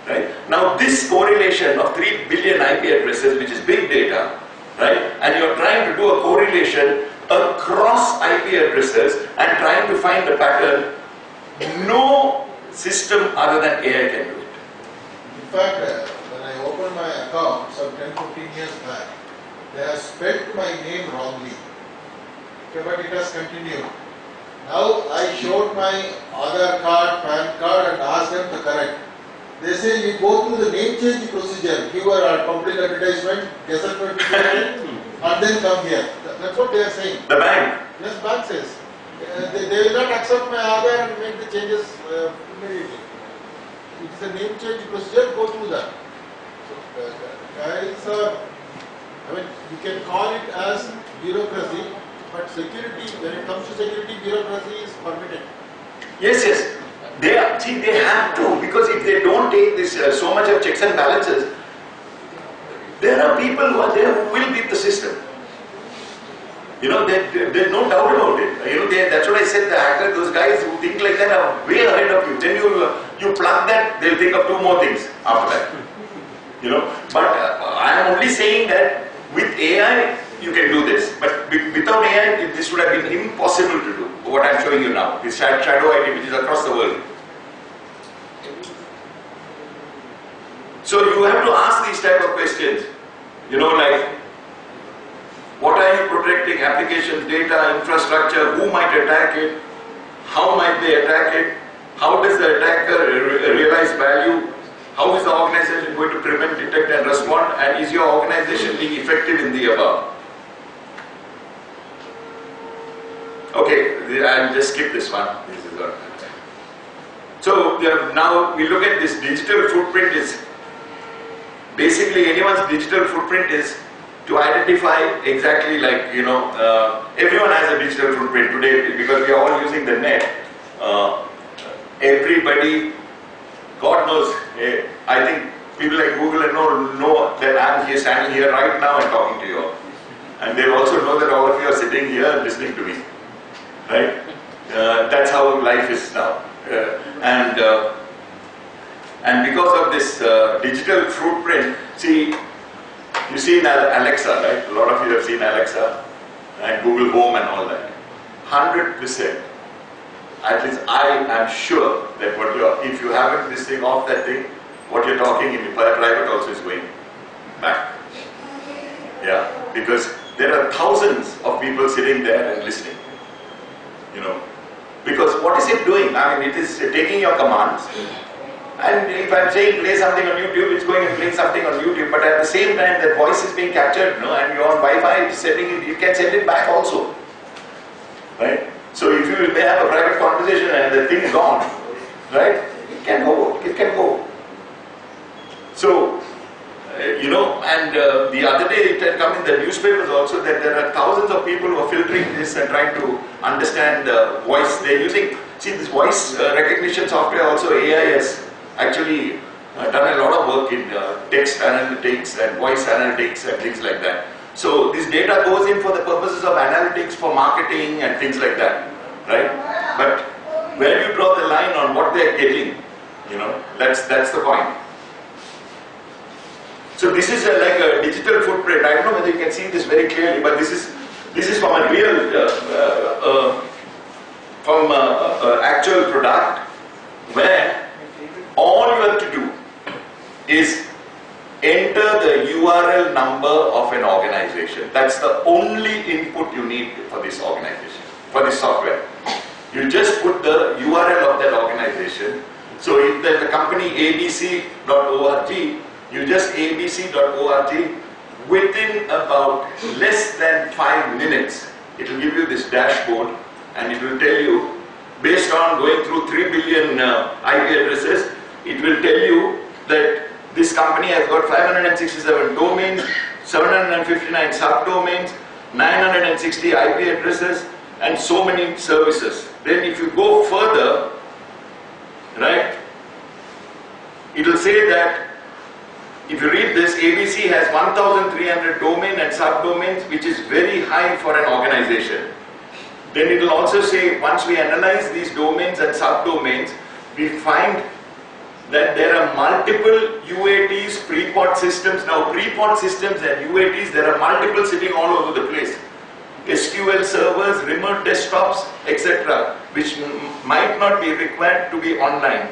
Right? Now, this correlation of 3 billion IP addresses, which is big data, right? And you're trying to do a correlation across IP addresses and trying to find a pattern, no system other than AI can do it. In fact, when I opened my account some 10-15 years back, they have spelled my name wrongly. Okay, but it has continued. Now I showed my Aadhaar card, PAN card and asked them to correct. They say you go through the name change procedure, give a public advertisement, gazette notification, and then come here. That's what they are saying. The bank? Yes, bank says. They will not accept my Aadhaar and make the changes immediately. It is a name change procedure, go through that. So, guys are, I mean, you can call it as bureaucracy, but security, when it comes to security, bureaucracy is permitted. Yes, yes. They have to, because if they don't take this so much of checks and balances, there are people who are there who will beat the system. You know, there's no doubt about it. You know, that's what I said, the hacker, those guys who think like that are way ahead of you. Then you plug that, they'll think of 2 more things after that. You know, but I'm only saying that with AI, you can do this. But without AI, this would have been impossible to do. What I'm showing you now, this shadow ID, which is across the world. So you have to ask these type of questions. You know, like, what are you protecting? Applications, data, infrastructure, who might attack it? How might they attack it? How does the attacker realize value? How is the organization going to prevent, detect and respond? And is your organization being effective in the above? Okay, I'll just skip this one. This is all. So now we look at this digital footprint is basically anyone's digital footprint is to identify exactly like, you know, everyone has a digital footprint today because we are all using the net. Everybody, God knows, I think people like Google and know that I'm here, standing here right now and talking to you all. And they also know that all of you are sitting here listening to me. Right? That's how life is now. And because of this digital footprint, see, you see Alexa, right? A lot of you have seen Alexa and Google Home and all that. 100%. At least I am sure that if you haven't this thing off that thing, what you're talking in private also is going back. Yeah, because there are thousands of people sitting there and listening. You know, because what is it doing? I mean, it is taking your commands, and if I'm saying play something on YouTube, it's going and playing something on YouTube, but at the same time that voice is being captured, you know, and you're on Wi-Fi, sending it, you can send it back also. Right? So if you may have a private conversation and the thing is on, right, it can go. So, you know, and the other day it had come in the newspapers also that there are thousands of people who are filtering this and trying to understand the voice they're using. See, this voice recognition software also, AI has actually done a lot of work in text analytics and voice analytics and things like that. So this data goes in for the purposes of analytics for marketing and things like that, right? But where do you draw the line on what they're getting? You know, that's the point. So this is like a digital footprint. I don't know whether you can see this very clearly, but this is from a real, actual product where all you have to do is enter the URL number of an organization. That's the only input you need for this organization, for this software. You just put the URL of that organization. So if there's a company abc.org, you just abc.org. Within about less than 5 minutes, it will give you this dashboard, and it will tell you, based on going through 3 billion IP addresses, it will tell you that this company has got 567 domains, 759 subdomains, 960 IP addresses, and so many services. Then if you go further, right, it will say that, if you read this, ABC has 1,300 domain and subdomains, which is very high for an organization. Then it will also say, once we analyze these domains and subdomains, we find that there are multiple UATs, pre-pod systems. Now pre-pod systems and UATs, there are multiple sitting all over the place. SQL servers, remote desktops, etc., which might not be required to be online.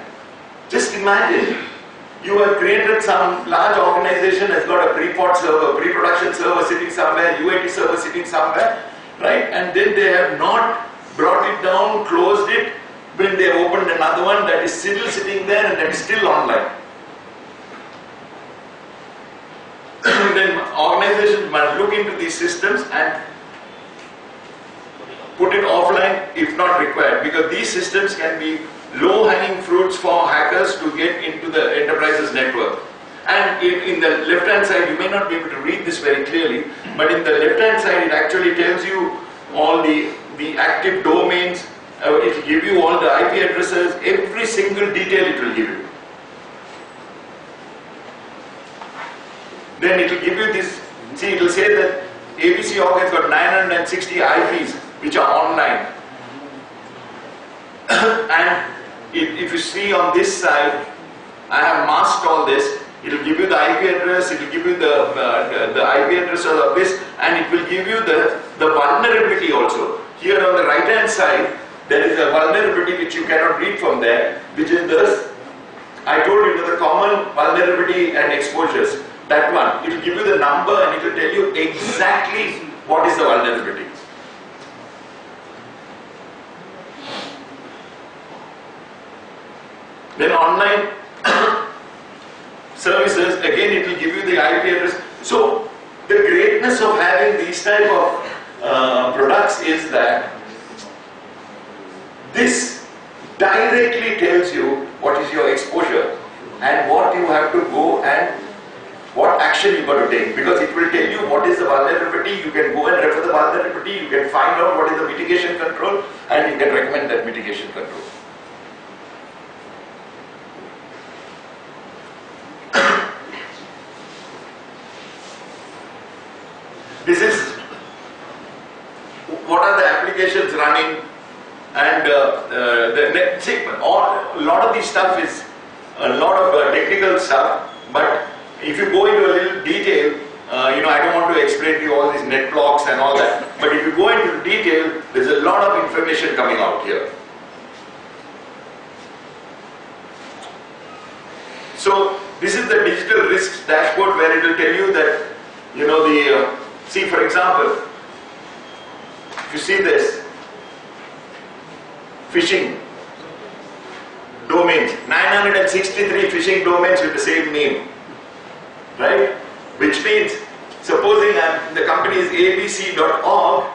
Just imagine, you have created some large organization has got a pre-pod server, pre-production server sitting somewhere, UAT server sitting somewhere, right? And then they have not brought it down, closed it, when they opened another one that is still sitting there and that is still online. Then organizations must look into these systems and put it offline if not required, because these systems can be low-hanging fruits for hackers to get into the enterprise's network. And in the left-hand side, you may not be able to read this very clearly, but in the left-hand side, it actually tells you all the active domains. It will give you all the IP addresses, every single detail it will give you. Then it will give you this, see, it will say that ABC org has got 960 IPs which are online. And if you see on this side, I have masked all this. It will give you the IP address, it will give you the IP address of this, and it will give you the vulnerability also. Here on the right hand side, there is a vulnerability which you cannot read from there, which is this. I told you the common vulnerability and exposures. That one. It will give you the number and it will tell you exactly what is the vulnerability. Then online services, again it will give you the IP address. So the greatness of having these type of products is that this directly tells you what is your exposure and what you have to go and what action you got to take, because it will tell you what is the vulnerability. You can go and refer the vulnerability, you can find out what is the mitigation control, and you can recommend that mitigation control. This is what are the applications running, and a lot of this stuff is a lot of technical stuff, but if you go into a little detail, I don't want to explain to you all these net blocks and all that, but if you go into detail, there's a lot of information coming out here. So this is the digital risks dashboard where it will tell you that, see, for example, if you see this, phishing domains, 963 phishing domains with the same name, right? Which means, supposing the company is abc.org,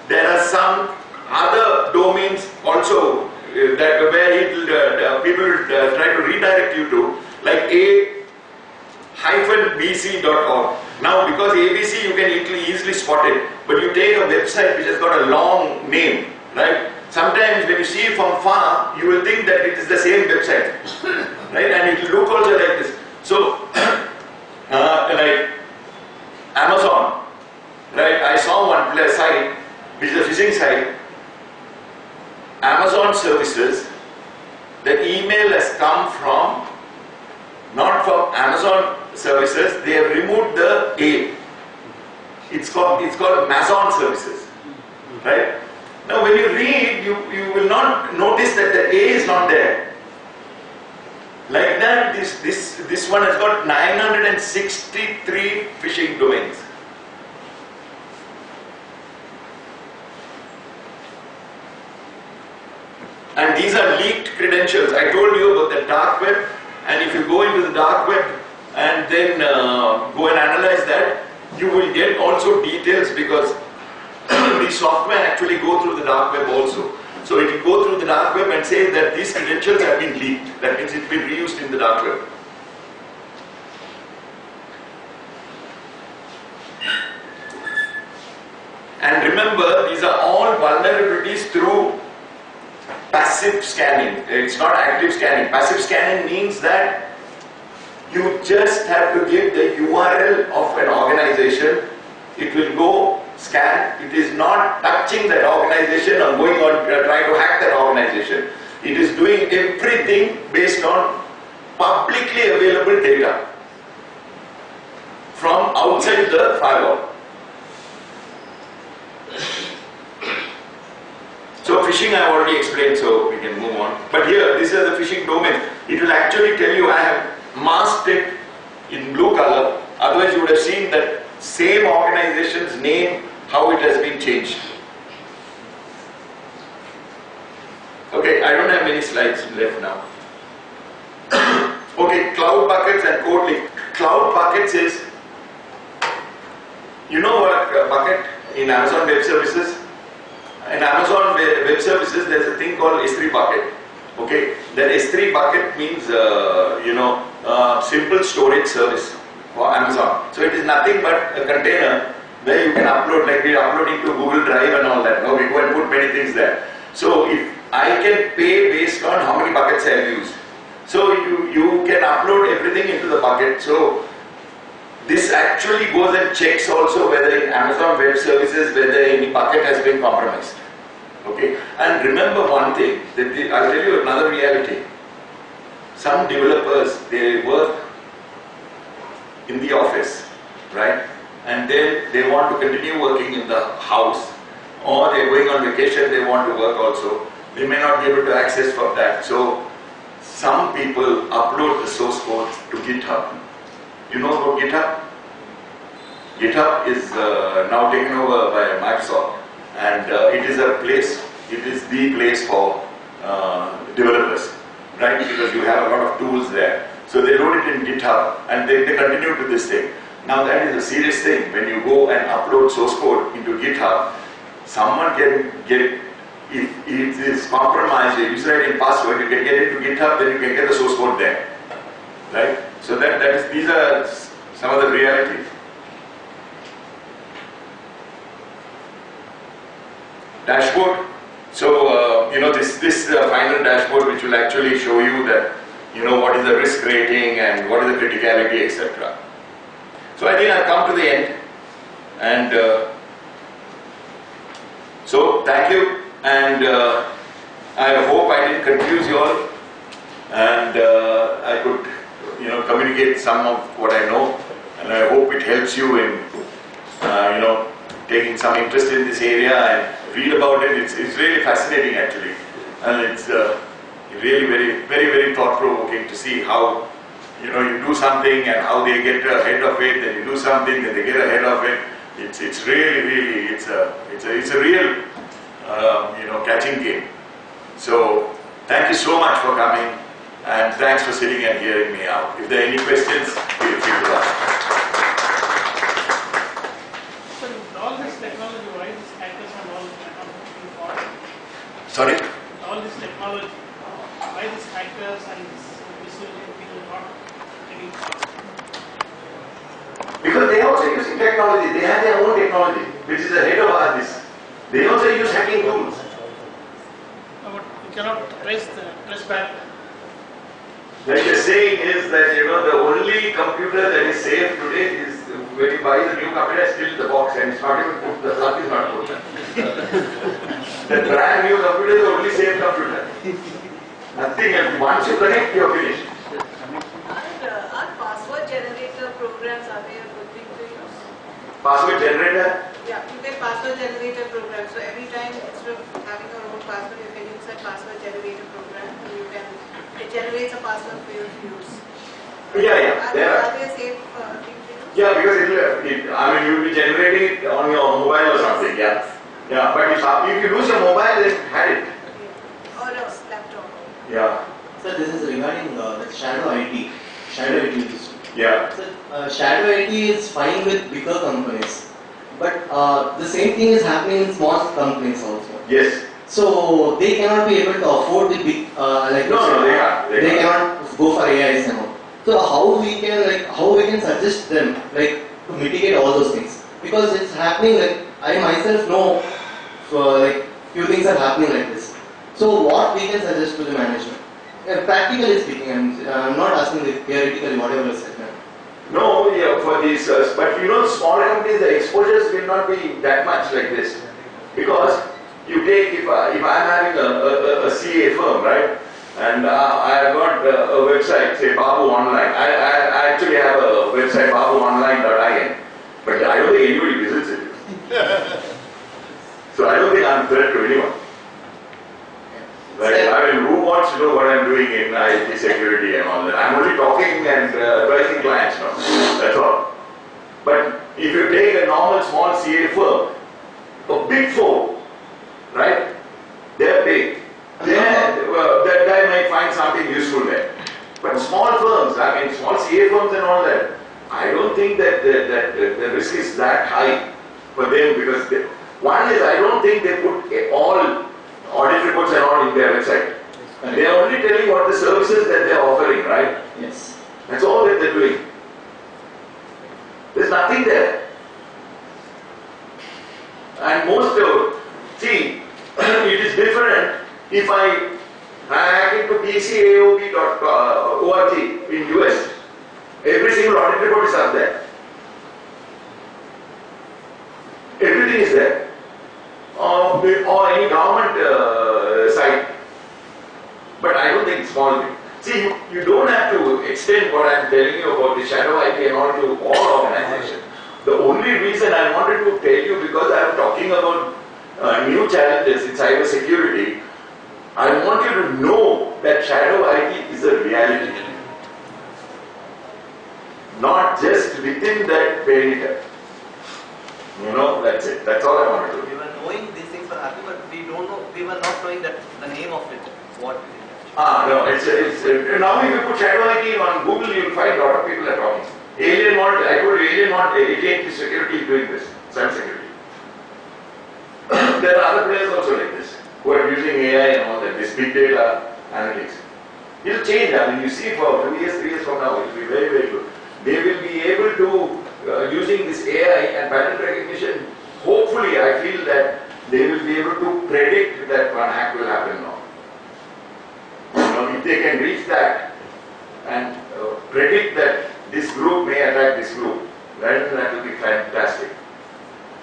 there are some other domains also that where people will try to redirect you to, like a-bc.org. Now, because ABC you can easily spot it, but you take a website which has got a long name, right? Sometimes when you see it from far, you will think that it is the same website, right? And it will look also like this. So, like Amazon, right? I saw one site, which is a phishing site. Amazon services, the email has come from, not from Amazon services, they have removed the A. It's called Amazon services, right? Now when you read, you will not notice that the A is not there. Like that, this one has got 963 phishing domains. And these are leaked credentials. I told you about the dark web, and if you go into the dark web and then go and analyze that, you will get also details, because the software actually go through the dark web also. So it will go through the dark web and say that these credentials have been leaked. That means it's been reused in the dark web. And remember, these are all vulnerabilities through passive scanning. It's not active scanning. Passive scanning means that you just have to give the URL of an organization. It will go scan. It is not touching that organization or going on trying to hack that organization. It is doing everything based on publicly available data from outside the firewall. So phishing I have already explained, so we can move on. But here, this is the phishing domain. It will actually tell you, I have masked it in blue color. Otherwise you would have seen that same organization's name, how it has been changed. Okay, I don't have many slides left now. Okay, cloud buckets and code leak. Cloud buckets is, you know what a bucket in Amazon Web Services? In Amazon Web Services, there's a thing called S3 bucket. Okay, that S3 bucket means, simple storage service for Amazon. So it is nothing but a container where you can upload, like we are uploading to Google Drive and all that. No, we go and put many things there. So if I can pay based on how many buckets I have used. So you can upload everything into the bucket. So this actually goes and checks also whether in Amazon Web Services, whether any bucket has been compromised. Okay, and remember one thing, that I'll tell you another reality. Some developers, they work in the office, right? And then they want to continue working in the house, or they're going on vacation, they want to work also. They may not be able to access for that. So some people upload the source code to GitHub. You know about GitHub? GitHub is now taken over by Microsoft, and it is a place, it is the place for developers, right? Because you have a lot of tools there. So they load it in GitHub and they continue to this thing. Now that is a serious thing. When you go and upload source code into GitHub, someone can get, if it is compromised, your user ID and password, you can get into GitHub, then you can get the source code there, right? So these are some of the realities. Dashboard. So this final dashboard, which will actually show you that what is the risk rating and what is the criticality, etc. So I think I've come to the end, and so thank you, and I hope I didn't confuse you all, and I could communicate some of what I know, and I hope it helps you in taking some interest in this area and read about it. It's really fascinating actually, and it's really very thought-provoking to see how you do something and how they get ahead of it, then you do something, then they get ahead of it. It's really it's a real catching game. So thank you so much for coming, and thanks for sitting and hearing me out. If there are any questions, feel free to ask. So with all this technology, why these hackers and all are not looking for? Sorry? With all this technology, why these hackers and misusing people not taking part? Because they are also using technology. They have their own technology, which is ahead of ours. They also use hacking tools. But you cannot trace back. Like the saying is that the only computer that is safe today is when you buy the new computer, it's still in the box and it's not even put, the plug is not put. The brand new computer is the only safe computer. Nothing else. Once you connect, you're finished. Are password generator programs, are they a good thing to use? Password generator? Yeah, you can password generator program. So every time instead of having your own password, you can use that password generator program. And you can It generates a password for you to use. Yeah. Are they safe thing to use? Yeah, because you will be generating it on your mobile or something, yeah. Yeah, but if you lose your mobile, then had it. Yeah. Or a laptop. Yeah. Sir, this is regarding the Shadow IT. Shadow IT is. Yeah. Sir, Shadow IT is fine with bigger companies, but the same thing is happening in small companies also. Yes. So they cannot be able to afford the big like. No, they can't. They cannot go for AIs and all. So how we can suggest them to mitigate all those things, because it's happening I myself know few things are happening like this. So what we can suggest to the management? Practically speaking, I'm not asking theoretically whatever is said. No, yeah, for these, but smaller companies, the exposures will not be that much like this, because you take if I'm having a CA firm, right? And I have got a website, say Babu Online. I actually have a website, babuonline.in, but I don't think anybody visits it. So I don't think I'm a threat to anyone. Who wants to know what I'm doing in IT security and all that? I'm only talking and advising clients, that's all. But if you take a normal small CA firm, a big four, right? They're big. That guy might find something useful there. But small firms, small CA firms and all that, I don't think that the risk is that high for them, because one is, I don't think they put all audit reports and all in their website. They are only telling what the services that they are offering, right? Yes. That's all that they're doing. There's nothing there. And most see, it is different if I hack into pcaob.org in US. Every single audit report is up there. Everything is there. Or any government site. But I don't think it's small thing. See, you don't have to extend what I'm telling you about the shadow IT and all to all organizations. The only reason I wanted to tell you, because I'm talking about new challenges in cybersecurity, I want you to know that shadow IT is a reality. Not just within that perimeter. That's it. That's all I wanted to do. We were knowing these things were happening, but we were not knowing that the name of it. What is it? No, it's now if you put shadow IT on Google, you'll find a lot of people are talking. I told you, Alien Security is doing this, Cybersecurity. There are other players also like this, who are using AI and all that, this big data analytics. It will change. You see for 2 years, 3 years from now, it will be very, very good. They will be able to, using this AI and pattern recognition, hopefully I feel that they will be able to predict that one hack will happen now. If they can reach that and predict that this group may attack this group, then that will be fantastic.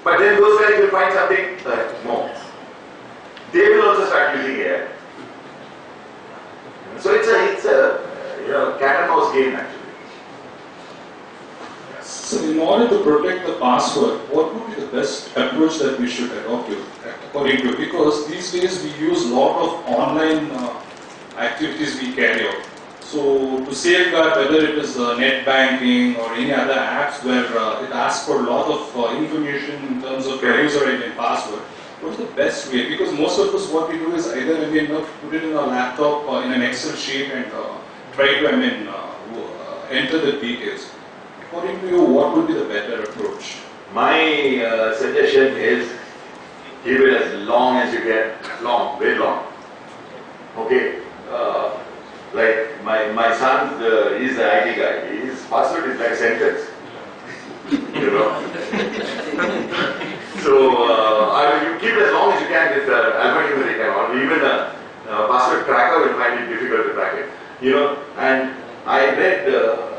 But then those guys will find something more. They will also start using AI. So it's a cat and mouse game actually. So in order to protect the password, what would be the best approach that we should adopt according to you? Because these days we use a lot of online activities we carry out. So to safeguard, whether it is net banking or any other apps where it asks for a lot of information in terms of your user ID and password, what is the best way? Because most of us, what we do is either put it in a laptop in an Excel sheet and try to enter the details. According to you, what would be the better approach? My suggestion is keep it as long as you can, very long. Okay. Like my son, he's an IT guy. His password is like a sentence. So you keep it as long as you can with alphanumeric and all. Even a password cracker will find it difficult to crack it. And I read,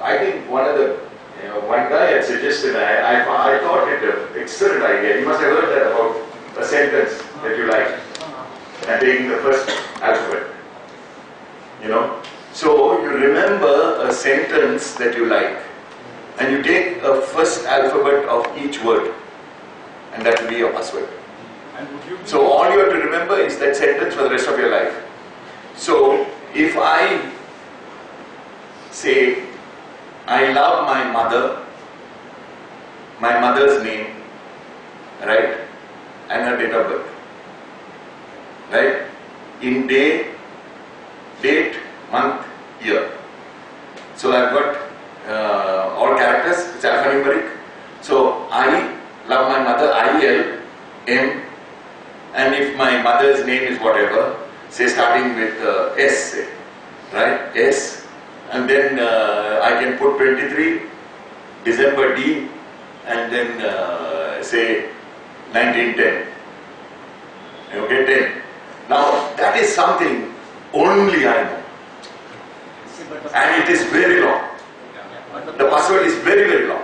I think one guy had suggested, I thought it an excellent idea. You must have heard that about a sentence that you like and taking the first alphabet. So you remember a sentence that you like and you take a first alphabet of each word and that will be your password. So all you have to remember is that sentence for the rest of your life. So if I say, I love my mother, my mother's name, right, and her date of birth, right, in day, date, month, year. So I've got all characters, it's alphanumeric. So I love my mother, I-L, M, and if my mother's name is whatever, say starting with S, say, right, S, and then I can put 23, December D, and then say 1910. Okay, 10. Now that is something only I know, and it is very long. The password is very, very long.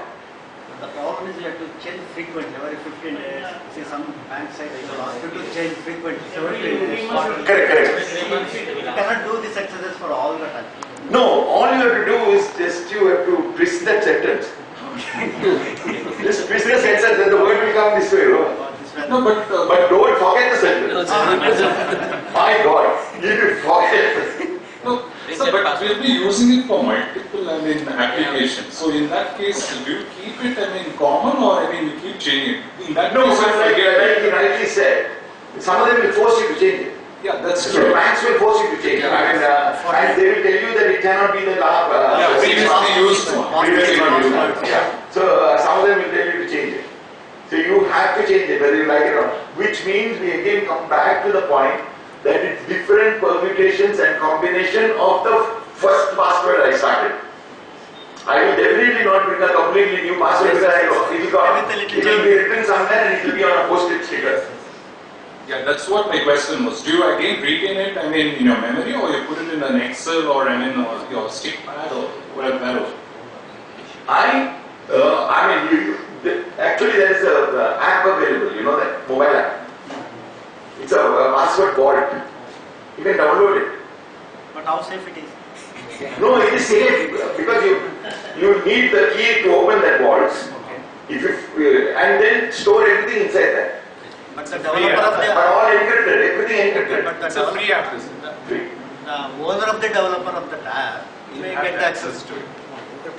The problem is you have to change frequently, every 15 days. See, some bank side will ask you to change frequently. Correct. You cannot do this exercise for all the time. No, all you have to do is just you have to twist that sentence. Just twist the sentence, then the word will come this way. No, But don't forget the sentence. My God, you should forget. no, sir, but we'll be using it for multiple, applications. So in that case, do you keep it, common, or you keep changing it? In that No, case, but like he rightly said, some of them will force you to change it. yeah, that's So true. banks will force you to change it. And they will tell you that it cannot be the last. Yeah, previously used one. Previously not used one. Yeah. So some of them will tell you to change it. So you have to change it whether you like it or not. Which means we again come back to the point that it's different permutations and combination of the first password I started. I will definitely not bring a completely new password because it will be written somewhere and it will be on a post-it sticker. Yeah, that's what my question was. Do you again retain it, in your memory, or you put it in an Excel, or your stick pad, or whatever? Actually there is a app available, you know that, mobile app. It's a password vault. You can download it. But how safe it is? No, it is safe because you need the key to open that vault. And then store everything inside that. But the developer of the But all encrypted, everything encrypted. But It's a free app, isn't it? Free. the owner of the developer of the app may get access to it.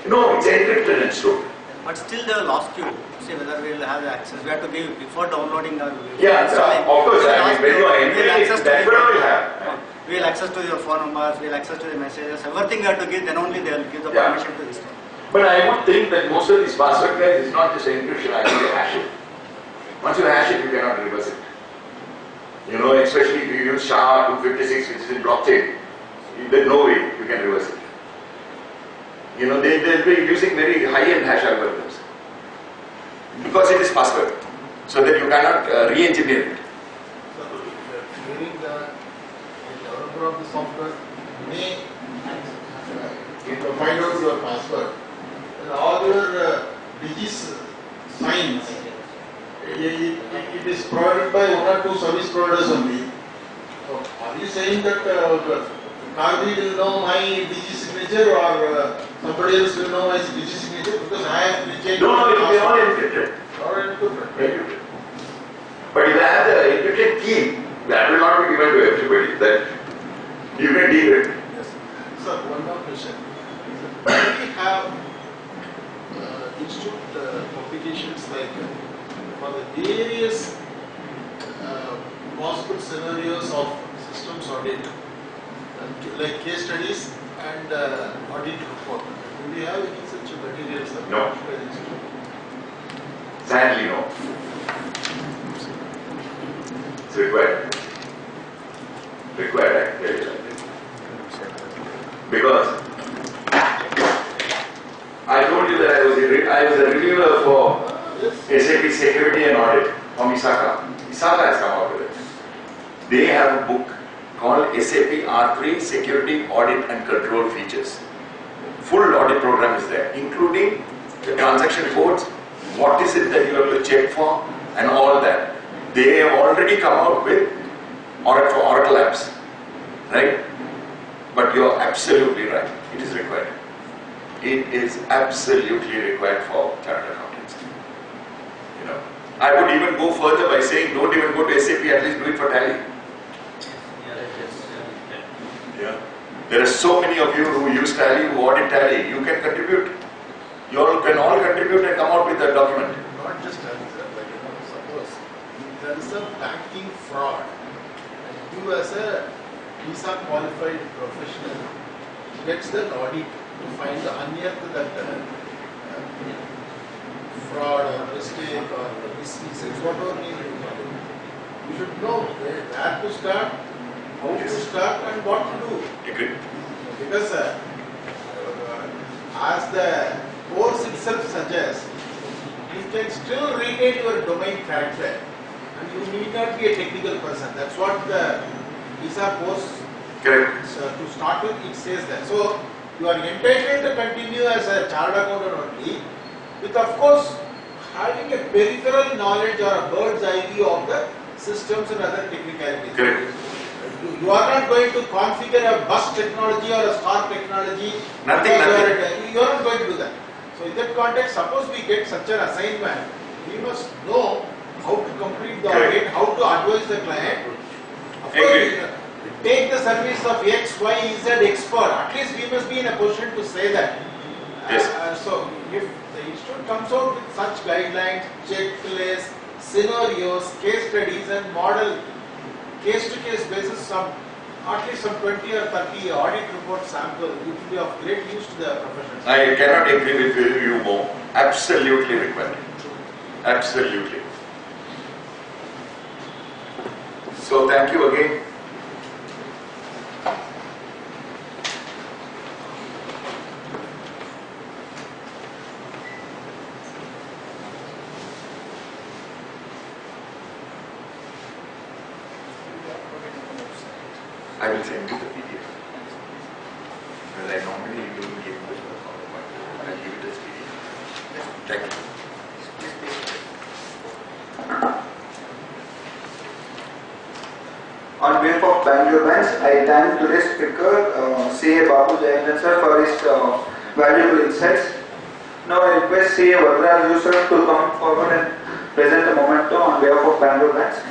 No, it's encrypted and stored. But still they will ask you, see whether we will have access. We have to give before downloading or Yeah, of course. When you are we'll entering, access to that's the- what will have. We'll access to your phone numbers, we'll access to the messages, everything you have to give, then only they will give the Yeah. permission to this thing. But I would think that most of these password guys is not just encryption, actually hash it. Once you hash it, you cannot reverse it. You know, especially if you use SHA-256, which is in blockchain, there's no way you can reverse it. You know, they'll be using very high-end hash algorithms. Because it is password. So that you cannot re-engineer it. So, meaning the developer of the software may find out your password and all your digits signs. It is provided by one or two service providers only. So, are you saying that Karvi will know my digi signature or somebody else will know my digi signature because I have changed? No, it will be all encrypted. Or encrypted. But if I have the encrypted key, that will not be given to everybody. That you can decrypt. Yes. Sir, one more question. We have institute publications like for the various possible scenarios of systems audit, like case studies and audit report. Do we have any such materials? No. Sadly, no. It's required. Required, I tell you. Because I told you that I was a reviewer for SAP Security and Audit from Isaka. Isaka has come out with it. They have a book called SAP R3 Security Audit and Control Features. Full audit program is there, including the transaction codes, what is it that you have to check for, and all that. They have already come out with Oracle apps, right? But you are absolutely right. It is required. It is absolutely required for chartered accountants. You know, I would even go further by saying, don't even go to SAP. At least do it for Tally. Yeah. There are so many of you who use Tally, who audit Tally. You can contribute. You all can all contribute and come out with a document. Not just Tally, sir, like suppose there is a banking fraud, and you as a visa qualified professional gets the audit to find the unearth that fraud or mistake or misuse, whatever means you call it. You should know where to start, how to start, and what to do. Agree. Because as the course itself suggests, you can still retain your domain character, and you need not be a technical person. That's what the visa course. Correct. So to start with, it says that. So you are entitled to continue as a chartered accountant only, with of course having a peripheral knowledge or a bird's eye view of the systems and other technicalities. Correct. You are not going to configure a bus technology or a star technology. Nothing. You are not going to do that. So in that context, suppose we get such an assignment, we must know how to complete the audit, how to advise the client. Of course, take the service of X, Y, Z expert. At least we must be in a position to say that. Yes. So if the institute comes out with such guidelines, checklists, scenarios, case studies, and model case-to-case basis, some at least some 20 or 30 audit report sample, it will be of great use to the professionals. I cannot agree with you more. Absolutely required. Absolutely. So thank you again. I will send you the PDF. Well, I normally don't give it the PowerPoint. I'll give it as PDF. Thank you. On behalf of Bangalore Banks, I thank today's speaker, CA Babu Jayendran sir, for his valuable insights. Now I request CA Vadraj sir to come forward and present a memento on behalf of Bangalore Banks.